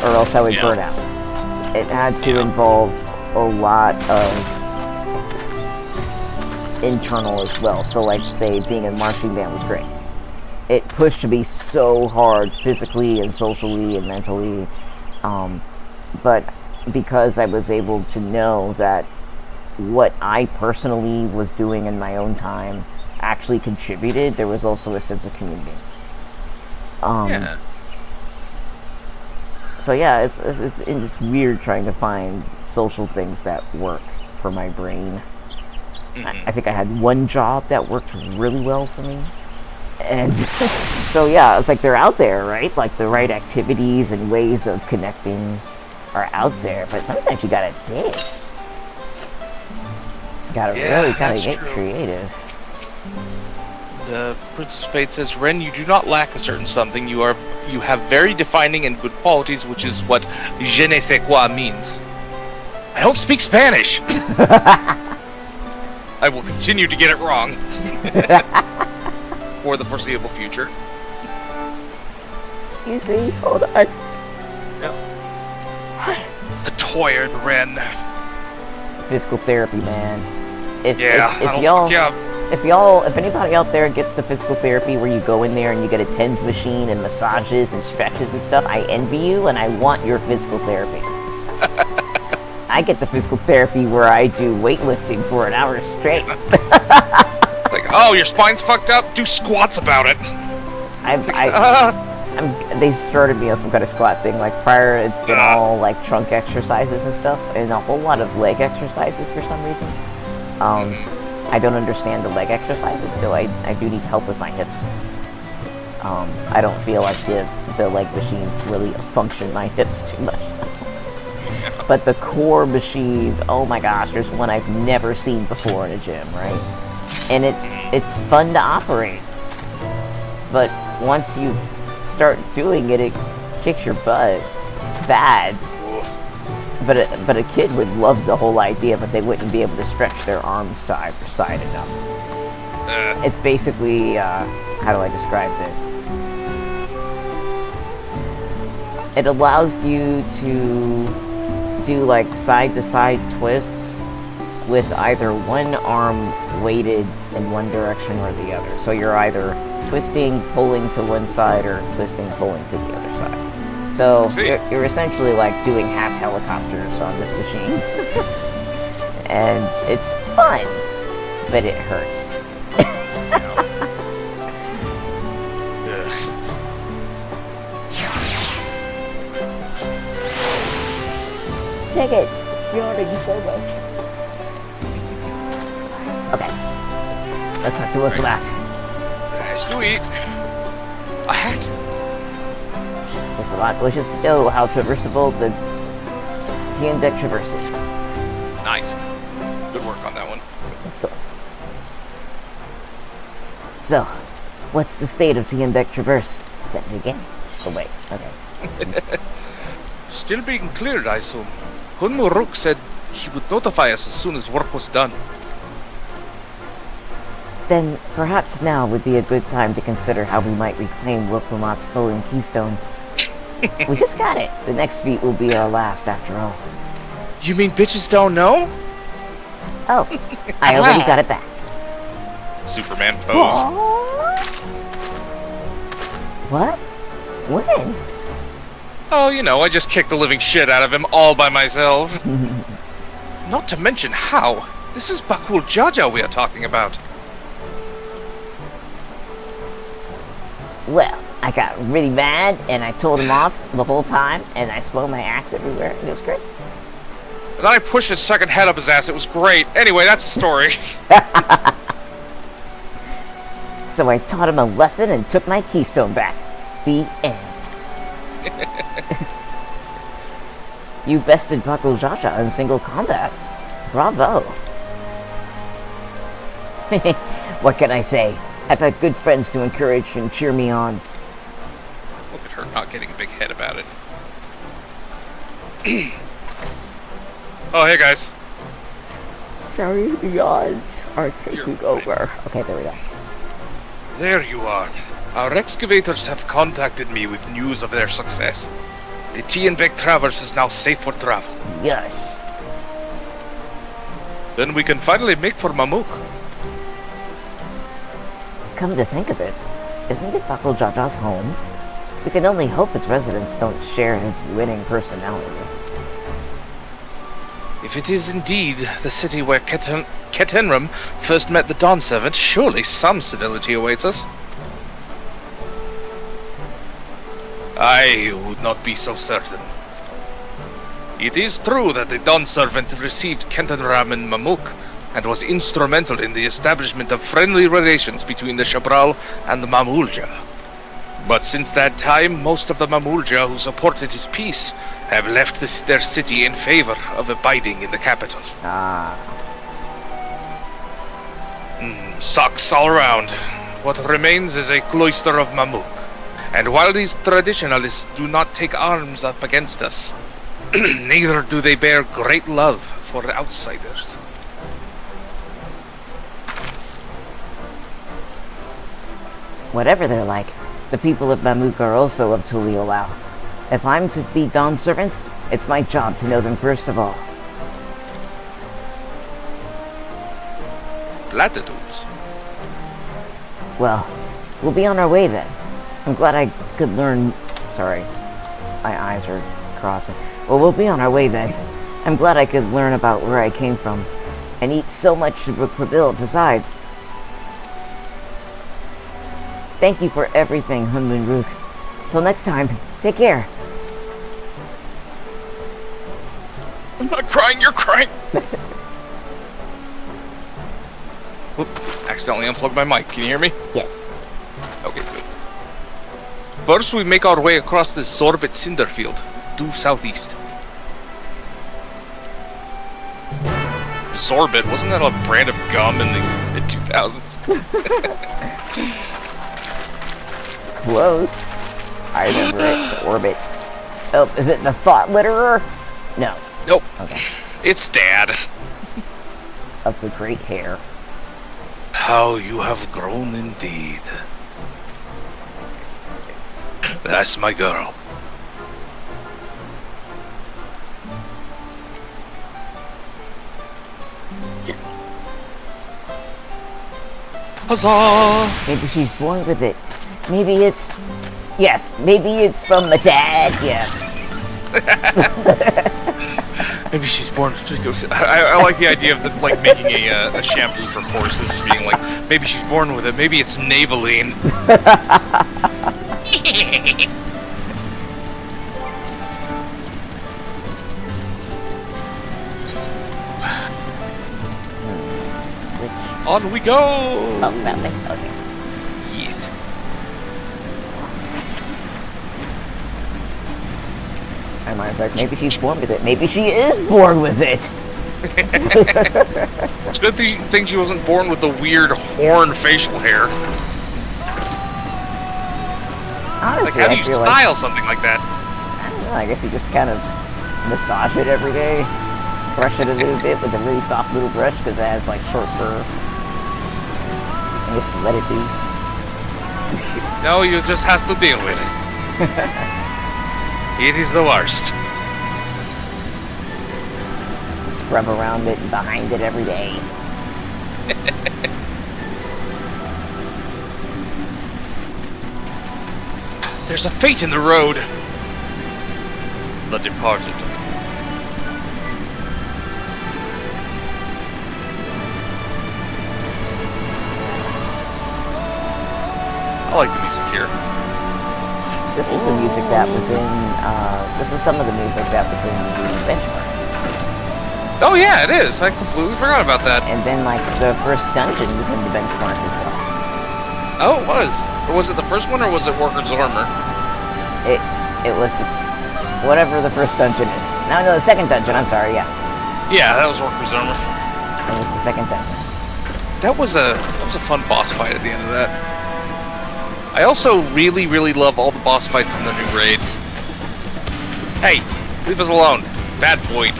Speaker 1: or else I would burn out. It had to involve a lot of internal as well. So, say being in marching band was great. It pushed me so hard, physically and socially and mentally. But because I was able to know that what I personally was doing in my own time actually contributed, there was also a sense of community.
Speaker 2: Yeah.
Speaker 1: So yeah, it's weird trying to find social things that work for my brain.
Speaker 2: Mm-hmm.
Speaker 1: I think I had one job that worked really well for me. And so yeah, it's they're out there, right? The right activities and ways of connecting are out there, but sometimes you gotta dig. You gotta really kind of get creative.
Speaker 2: Princess Spade says, Ren, you do not lack a certain something. You have very defining and good qualities, which is what je ne sais quoi means. I don't speak Spanish! I will continue to get it wrong. For the foreseeable future.
Speaker 1: Excuse me, hold on.
Speaker 2: The tired Ren.
Speaker 1: Physical therapy, man. If anybody out there gets the physical therapy where you go in there and you get a TENS machine and massages and stretches and stuff, I envy you and I want your physical therapy. I get the physical therapy where I do weightlifting for an hour straight.
Speaker 2: Like, oh, your spine's fucked up? Do squats about it.
Speaker 1: They started me on some kind of squat thing. Like prior, it's been all like trunk exercises and stuff, and a whole lot of leg exercises for some reason. I don't understand the leg exercises, though I do need help with my hips. I don't feel like the leg machines really function my hips too much. But the core machines, oh my gosh, there's one I've never seen before in a gym, right? And it's fun to operate. But once you start doing it, it kicks your butt bad. But a kid would love the whole idea, but they wouldn't be able to stretch their arms to either side enough. It's basically, how do I describe this? It allows you to do like side-to-side twists with either one arm weighted in one direction or the other. So you're either twisting, pulling to one side, or twisting, pulling to the other side. So you're essentially like doing half helicopters on this machine. And it's fun, but it hurts. Take it. You're ordering so much. Okay. Let's not do it for that.
Speaker 2: Let's do it. A hat.
Speaker 1: If a lot wishes to know how traversable the Tianbeck traverses.
Speaker 2: Nice. Good work on that one.
Speaker 1: Cool. So, what's the state of Tianbeck Traverse? Is that me again? Oh wait, okay.
Speaker 2: Still being cleared, I assume. Hun Muruk said he would notify us as soon as work was done.
Speaker 1: Then perhaps now would be a good time to consider how we might reclaim Wilquemot's stolen keystone. We just got it. The next feat will be our last, after all.
Speaker 2: You mean bitches don't know?
Speaker 1: Oh, I already got it back.
Speaker 2: Superman pose.
Speaker 1: What? When?
Speaker 2: Oh, you know, I just kicked the living shit out of him all by myself. Not to mention how. This is Bakul Jaja we are talking about.
Speaker 1: Well, I got really mad, and I told him off the whole time, and I swung my axe everywhere, and it was great.
Speaker 2: And then I pushed his second head up his ass. It was great. Anyway, that's the story.
Speaker 1: So I taught him a lesson and took my keystone back. The end. You bested Bakul Jaja in single combat. Bravo. What can I say? I've had good friends to encourage and cheer me on.
Speaker 2: Look at her not getting a big head about it. Oh, hey guys.
Speaker 1: Sorry, the odds are taking over. Okay, there we go.
Speaker 3: There you are. Our excavators have contacted me with news of their success. The Tianbeck Traverse is now safe for travel.
Speaker 1: Yes.
Speaker 2: Then we can finally make for Mamuk.
Speaker 1: Come to think of it, isn't it Bakul Jaja's home? We can only hope its residents don't share his winning personality.
Speaker 2: If it is indeed the city where Ketenram first met the Dawn Servant, surely some civility awaits us.
Speaker 3: I would not be so certain. It is true that the Dawn Servant received Ketenram in Mamuk, and was instrumental in the establishment of friendly relations between the Shabral and the Mamulja. But since that time, most of the Mamulja who supported his peace have left their city in favor of abiding in the capital.
Speaker 1: Ah.
Speaker 3: Sucks all around. what remains is a cloister of Mamuk. And while these traditionalists do not take arms up against us, neither do they bear great love for outsiders.
Speaker 1: Whatever they're like, the people of Mamuk are also of Tuliolao. If I'm to be Dawn's servant, it's my job to know them first of all.
Speaker 3: Platitudes.
Speaker 1: Well, we'll be on our way then. I'm glad I could learn... Sorry, my eyes are crossing. Well, we'll be on our way then. I'm glad I could learn about where I came from, and eat so much Prabil besides. Thank you for everything, Hunmun Rook. Till next time, take care.
Speaker 2: I'm not crying, you're crying!
Speaker 3: Whoop, accidentally unplugged my mic. Can you hear me?
Speaker 1: Yes.
Speaker 3: Okay, good. First, we make our way across this sorbet cinder field, due southeast. Sorbet? Wasn't that a brand of gum in the 2000s?
Speaker 1: Close. I remember it. Orbit. Oh, is it the Thought Litterer? No.
Speaker 3: Nope.
Speaker 1: Okay.
Speaker 3: It's Dad.
Speaker 1: Of the great hair.
Speaker 3: How you have grown indeed. That's my girl. Huzzah!
Speaker 1: Maybe she's born with it. Maybe it's... Yes, maybe it's from my dad, yeah.
Speaker 3: Maybe she's born. I like the idea of like making a shampoo for horses and being like, maybe she's born with it. Maybe it's Maybelline. On we go!
Speaker 1: Oh, that thing. Okay.
Speaker 3: Yes.
Speaker 1: My mind's like, maybe she's born with it. Maybe she is born with it.
Speaker 3: It's a good thing she wasn't born with the weird horn facial hair.
Speaker 1: Honestly,
Speaker 3: Like, how do
Speaker 1: I
Speaker 3: you
Speaker 1: feel
Speaker 3: style
Speaker 1: like...
Speaker 3: something like that?
Speaker 1: I don't know, I guess you just kind of massage it every day. Brush it a little bit with a really soft little brush because it has, like, short fur. And just let it be.
Speaker 3: No, you just have to deal with it. It is the worst.
Speaker 1: Scrub around it and behind it every day.
Speaker 3: There's a fate in the road. The departed. I like the music here.
Speaker 1: This was the music that was in, this was some of the music that was in the benchmark.
Speaker 3: Oh yeah, it is. I completely forgot about that.
Speaker 1: And then, like, the first dungeon was in the benchmark as well.
Speaker 3: Oh, it was. Or was it the first one, or was it Worker Zormer?
Speaker 1: It was the, whatever the first dungeon is. No, the second dungeon, I'm sorry, yeah.
Speaker 3: Yeah, that was Worker Zormer.
Speaker 1: It was the second dungeon.
Speaker 3: That was a fun boss fight at the end of that. I also really, really love all the boss fights in the new raids. Hey, leave us alone. Bad boy.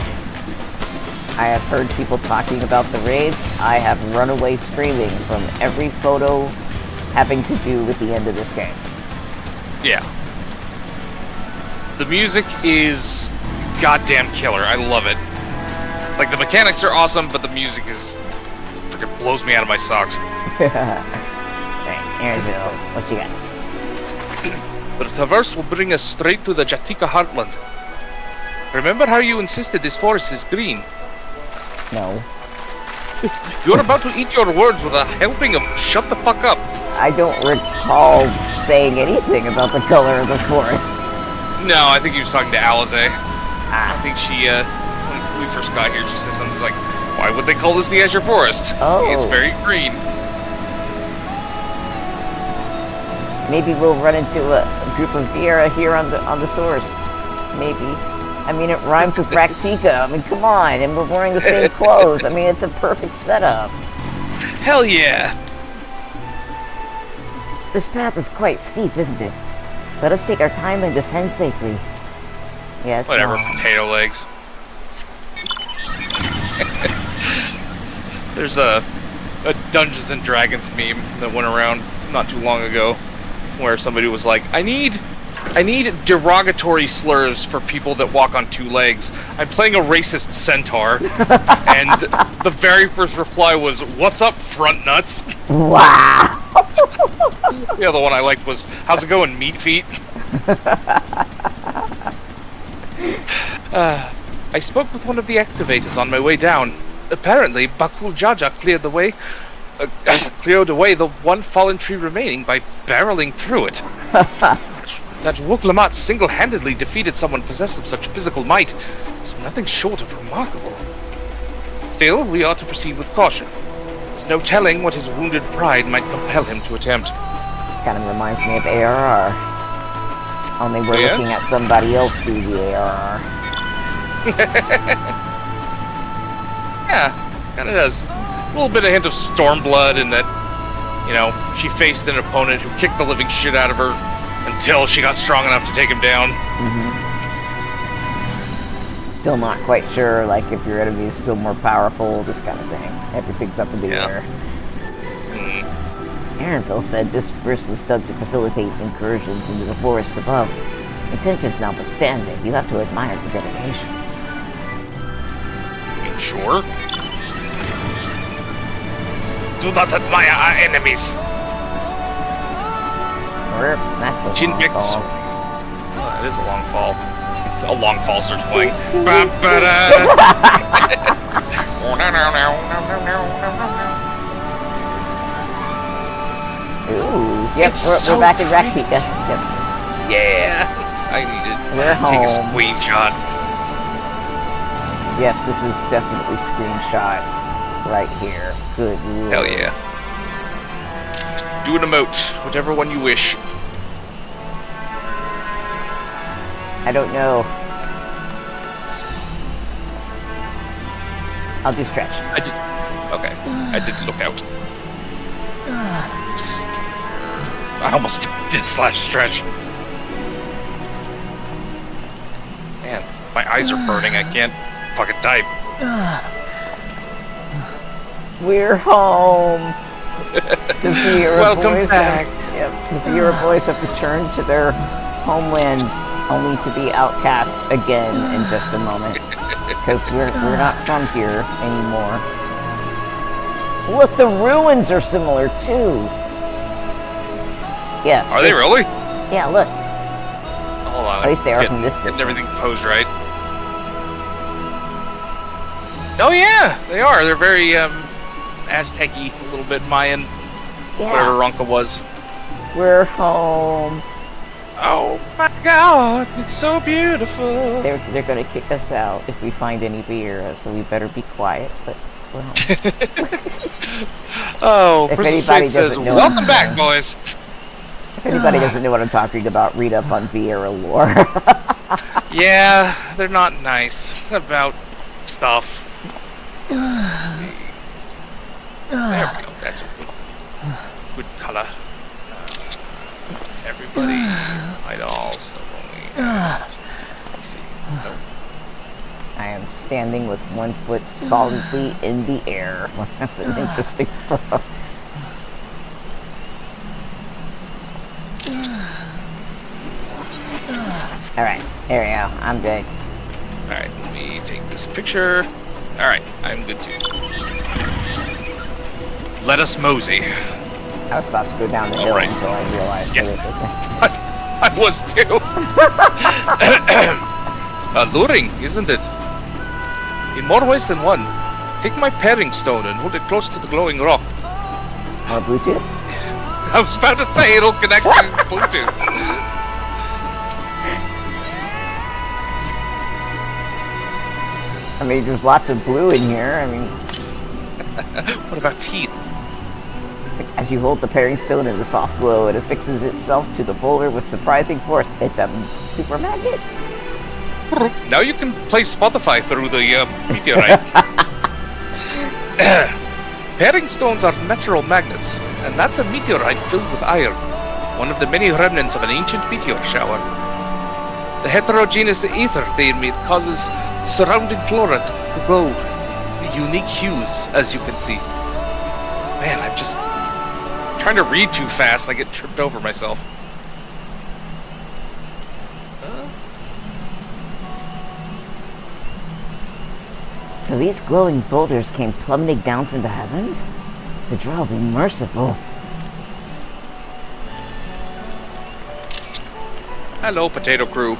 Speaker 1: I have heard people talking about the raids. I have run away screaming from every photo having to do with the end of this game.
Speaker 3: Yeah. The music is goddamn killer. I love it. Like, the mechanics are awesome, but the music is... freaking blows me out of my socks.
Speaker 1: Alright, Aaronville, what you got?
Speaker 3: The traverse will bring us straight to the Jatika heartland. Remember how you insisted this forest is green?
Speaker 1: No.
Speaker 3: You're about to eat your words with a helping of shut the fuck up.
Speaker 1: I don't recall saying anything about the color of the forest.
Speaker 3: No, I think he was talking to Alize.
Speaker 1: Ah.
Speaker 3: I think she, when we first got here, she said something like, why would they call this the Azure Forest?
Speaker 1: Oh.
Speaker 3: It's very green.
Speaker 1: Maybe we'll run into a group of Viera here on the source. Maybe. I mean, it rhymes with Raktika. I mean, come on, and we're wearing the same clothes. I mean, it's a perfect setup.
Speaker 3: Hell yeah.
Speaker 1: This path is quite steep, isn't it? Let us take our time and descend safely. Yes.
Speaker 2: Whatever,
Speaker 1: Mom.
Speaker 2: potato legs. There's a Dungeons and Dragons meme that went around not too long ago where somebody was like, I need derogatory slurs for people that walk on two legs. I'm playing a racist centaur. And the very first reply was, what's up, front nuts?
Speaker 1: Wow!
Speaker 2: The other one I liked was, how's it going, meat feet? I spoke with one of the excavators on my way down. Apparently, Bakul Jaja cleared away the one fallen tree remaining by barreling through it. That Wuklamat single-handedly defeated someone possessed of such physical might is nothing short of remarkable. Still, we ought to proceed with caution. There's no telling what his wounded pride might compel him to attempt.
Speaker 1: Kind of reminds me of ARR. Only we're looking at somebody else do the ARR.
Speaker 2: Yeah, kind of does. A little bit of hint of Stormblood in that, you know, she faced an opponent who kicked the living shit out of her until she got strong enough to take him down.
Speaker 1: Still not quite sure, like, if your enemy is still more powerful, this kind of thing. Everything's up in the air. Aaronville said this first was done to facilitate incursions into the forests above. Intentions notwithstanding, you have to admire the dedication.
Speaker 2: Sure. Do not admire our enemies.
Speaker 1: That's a long
Speaker 2: Chinbix.
Speaker 1: fall.
Speaker 2: Oh, it is a long fall. A long fall starts playing.
Speaker 1: Ooh, yep, we're back in Raktika. Yep.
Speaker 2: Yeah, I need to
Speaker 1: We're
Speaker 2: take a
Speaker 1: home.
Speaker 2: screenshot.
Speaker 1: Yes, this is definitely screenshot right here. Good lord.
Speaker 2: Hell yeah. Do an emote, whichever one you wish.
Speaker 1: I don't know. I'll do stretch.
Speaker 2: I did. Okay, I did look out. I almost did slash stretch. Man, my eyes are burning. I can't fucking type.
Speaker 1: We're home. The Vieira
Speaker 2: Welcome
Speaker 1: boys
Speaker 2: back.
Speaker 1: The Vieira boys have returned to their homeland, only to be outcast again in just a moment. Because we're not from here anymore. Look, the ruins are similar too. Yeah.
Speaker 2: Are they really?
Speaker 1: Yeah, look.
Speaker 2: Hold on.
Speaker 1: At least they are
Speaker 2: getting,
Speaker 1: from this
Speaker 2: getting
Speaker 1: distance.
Speaker 2: everything posed right. Oh yeah, they are. They're very Aztec-y, a little bit Mayan, whatever
Speaker 1: Yeah.
Speaker 2: Ronka was.
Speaker 1: We're home.
Speaker 2: Oh my God, it's so beautiful.
Speaker 1: They're gonna kick us out if we find any Vieira, so we better be quiet. But we're home.
Speaker 2: Oh,
Speaker 1: If
Speaker 2: Princess
Speaker 1: anybody
Speaker 2: Fate says,
Speaker 1: doesn't know
Speaker 2: "Welcome
Speaker 1: what-
Speaker 2: back, boys."
Speaker 1: If anybody doesn't know what I'm talking about, read up on Vieira lore.
Speaker 2: Yeah, they're not nice about stuff. Let's see. There we go. That's a good color. Everybody might also only. Let's see. Nope.
Speaker 1: I am standing with one foot solidly in the air. That's an interesting photo. Alright, there we go. I'm good.
Speaker 2: Alright, let me take this picture. Alright, I'm good too. Let us mosey.
Speaker 1: I was about to go down the hill
Speaker 2: Alright.
Speaker 1: until I realized
Speaker 2: Yeah.
Speaker 1: there was a thing.
Speaker 2: I was too. Alluring, isn't it? In more ways than one. Take my paring stone and hold it close to the glowing rock.
Speaker 1: More Bluetooth?
Speaker 2: I was about to say it'll connect to Bluetooth.
Speaker 1: I mean, there's lots of blue in here. I mean,
Speaker 2: What about teeth?
Speaker 1: it's like as you hold the paring stone in the soft glow, it affixes itself to the boulder with surprising force. It's a super magnet.
Speaker 2: Now you can play Spotify through the meteorite. Paring stones are natural magnets, and that's a meteorite filled with iron.
Speaker 3: one of the many remnants of an ancient meteor shower. The heterogeneous ether they emit causes surrounding flora to glow unique hues, as you can see. Man, I'm just trying to read too fast. I get tripped over myself.
Speaker 1: So these glowing boulders came plummeting down from the heavens? The Drow be merciful.
Speaker 2: Hello, Potato Crew.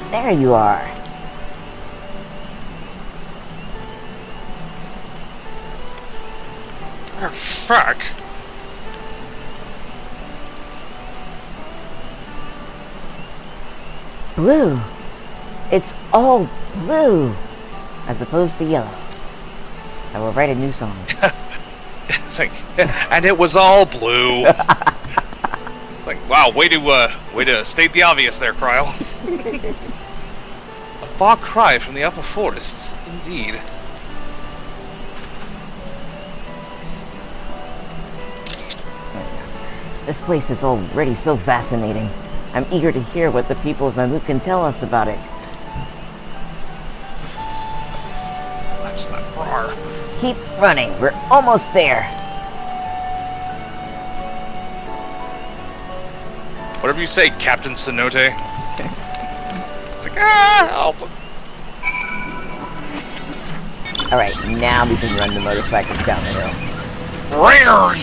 Speaker 1: There you are.
Speaker 2: Oh, fuck.
Speaker 1: Blue. It's all blue, as opposed to yellow. I will write a new song.
Speaker 2: It's like, and it was all blue. It's like, wow, way to state the obvious there, Kryle. A far cry from the upper forests, indeed.
Speaker 1: This place is already so fascinating. I'm eager to hear what the people of Emote can tell us about it.
Speaker 2: That's that roar.
Speaker 1: Keep running. We're almost there.
Speaker 2: Whatever you say, Captain Cenote. It's like, help.
Speaker 1: Alright, now we can run the motorcycles down the hill.
Speaker 2: Rare!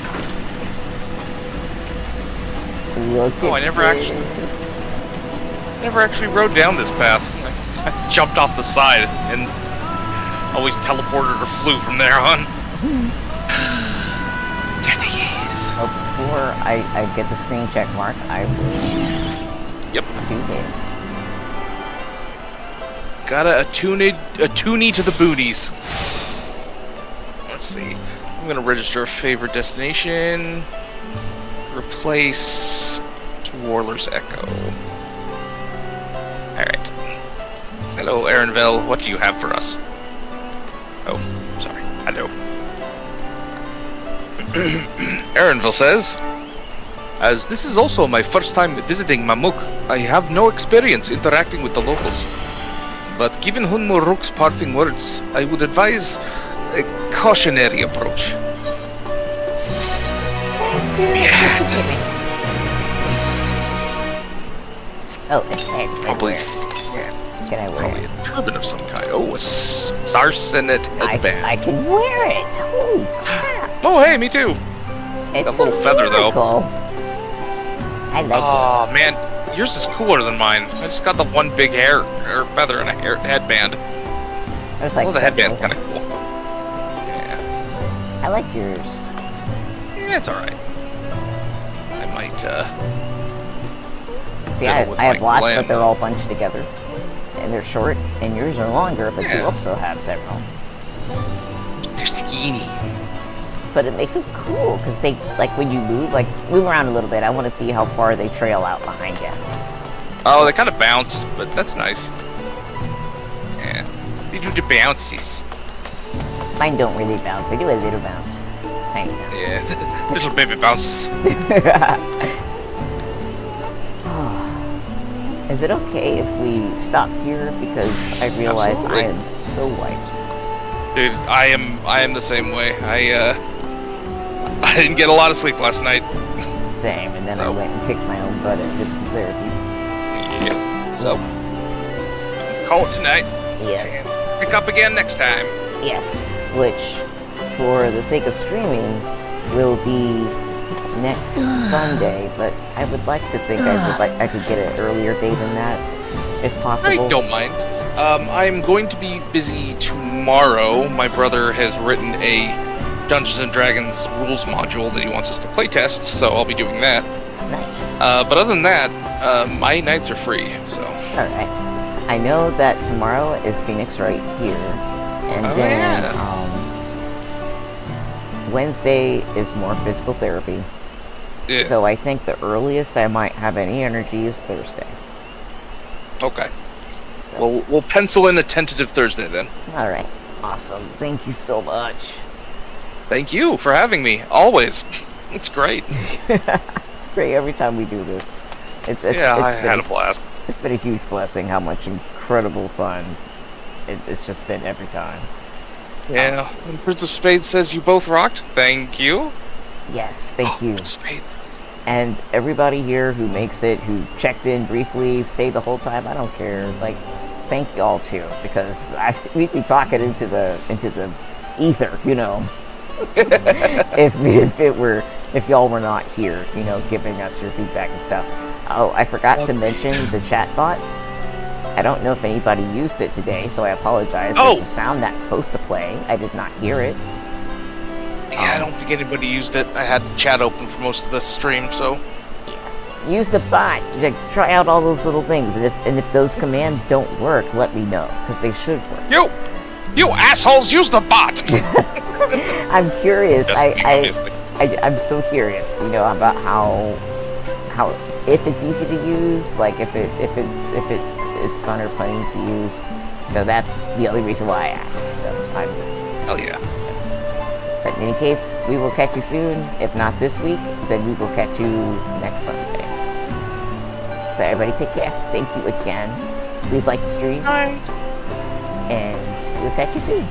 Speaker 1: Look
Speaker 2: Oh,
Speaker 1: at
Speaker 2: I never
Speaker 1: this.
Speaker 2: actually rode down this path. I jumped off the side and always teleported or flew from there on. There they is.
Speaker 1: Oh, before I get the screen check mark, I will
Speaker 2: Yep.
Speaker 1: do this.
Speaker 2: Gotta attune to the booties. Let's see. I'm gonna register a favorite destination. Replace Warler's Echo. Alright. Hello, Aaronville. What do you have for us? Oh, sorry. Hello. Aaronville says, as this is also my first time visiting Mamuk, I have no experience interacting with the locals. But given Hun Muruk's parting words, I would advise a cautionary approach.
Speaker 1: Oh, it's
Speaker 2: Probably.
Speaker 1: Yeah. Can I wear
Speaker 2: Probably
Speaker 1: it?
Speaker 2: a turban of some kind. Oh, a sarsenet headband.
Speaker 1: I can wear it. Holy crap!
Speaker 2: Oh, hey, me too.
Speaker 1: It's
Speaker 2: That little
Speaker 1: a
Speaker 2: feather, though.
Speaker 1: miracle. I like
Speaker 2: Oh, man. Yours is cooler than mine. I just got the one big hair or feather and a headband.
Speaker 1: it. There's like
Speaker 2: Well, the headband's
Speaker 1: several.
Speaker 2: kind of cool. Yeah.
Speaker 1: I like yours.
Speaker 2: Yeah, it's alright. I might,
Speaker 1: See,
Speaker 2: fiddle
Speaker 1: I
Speaker 2: with
Speaker 1: have
Speaker 2: my
Speaker 1: lots,
Speaker 2: glam,
Speaker 1: but they're
Speaker 2: though.
Speaker 1: all bunched together. And they're short, and yours are longer, but you
Speaker 2: Yeah.
Speaker 1: also have several.
Speaker 2: They're skinny.
Speaker 1: But it makes them cool, because they, like, when you move around a little bit, I want to see how far they trail out behind you.
Speaker 2: Oh, they kind of bounce, but that's nice. Yeah. They do the bounces.
Speaker 1: Mine don't really bounce. They do a little bounce. Tiny bounce.
Speaker 2: Yeah, little baby bounces.
Speaker 1: Is it okay if we stop here? Because I realize
Speaker 2: Absolutely.
Speaker 1: I am so wiped.
Speaker 2: Dude, I am the same way. I didn't get a lot of sleep last night.
Speaker 1: Same, and then I
Speaker 2: Oh.
Speaker 1: went and kicked my own butt at physical therapy.
Speaker 2: Yeah. So, call it tonight.
Speaker 1: Yeah.
Speaker 2: And pick up again next time.
Speaker 1: Yes. Which, for the sake of streaming, will be next Sunday, but I would like to think I could get an earlier date than that, if possible.
Speaker 2: I don't mind. I'm going to be busy tomorrow. My brother has written a Dungeons and Dragons rules module that he wants us to playtest, so I'll be doing that.
Speaker 1: Nice.
Speaker 2: But other than that, my nights are free, so.
Speaker 1: Alright. I know that tomorrow is Phoenix right here, and
Speaker 2: Oh,
Speaker 1: then
Speaker 2: yeah.
Speaker 1: Wednesday is more physical therapy.
Speaker 2: Yeah.
Speaker 1: So I think the earliest I might have any energy is Thursday.
Speaker 2: Okay.
Speaker 1: So,
Speaker 2: We'll pencil in a tentative Thursday then.
Speaker 1: alright. Awesome. Thank you so much.
Speaker 2: Thank you for having me, always. It's great.
Speaker 1: It's great every time we do this.
Speaker 2: I
Speaker 1: been,
Speaker 2: had a blast.
Speaker 1: It's been a huge blessing how much incredible fun it's just been every time.
Speaker 2: Yeah. And Prince of Spades says you both rocked. Thank you.
Speaker 1: Yes, thank you.
Speaker 2: Prince of Spades.
Speaker 1: And everybody here who makes it, who checked in briefly, stayed the whole time, I don't care. Like, thank y'all too, because we'd be talking into the ether, you know. if y'all were not here, you know, giving us your feedback and stuff. Oh, I forgot to mention the chat bot. I don't know if anybody used it today, so I apologize.
Speaker 2: Oh!
Speaker 1: There's a sound that's supposed to play. I did not hear it.
Speaker 2: Yeah, I don't think anybody used it. I had the chat open for most of the stream, so...
Speaker 1: Use the bot. Like, try out all those little things, and if those commands don't work, let me know, because they should work.
Speaker 2: You assholes, use the bot!
Speaker 1: I'm curious.
Speaker 2: Obviously.
Speaker 1: I'm so curious, you know, about how if it's easy to use, like if it is fun or funny to use. So that's the only reason why I ask. So
Speaker 2: Hell yeah.
Speaker 1: But in any case, we will catch you soon. If not this week, then we will catch you next Sunday. So everybody take care. Thank you again. Please like the stream.
Speaker 2: Night.
Speaker 1: And we'll catch you soon.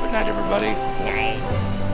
Speaker 2: Good night, everybody.
Speaker 1: Night.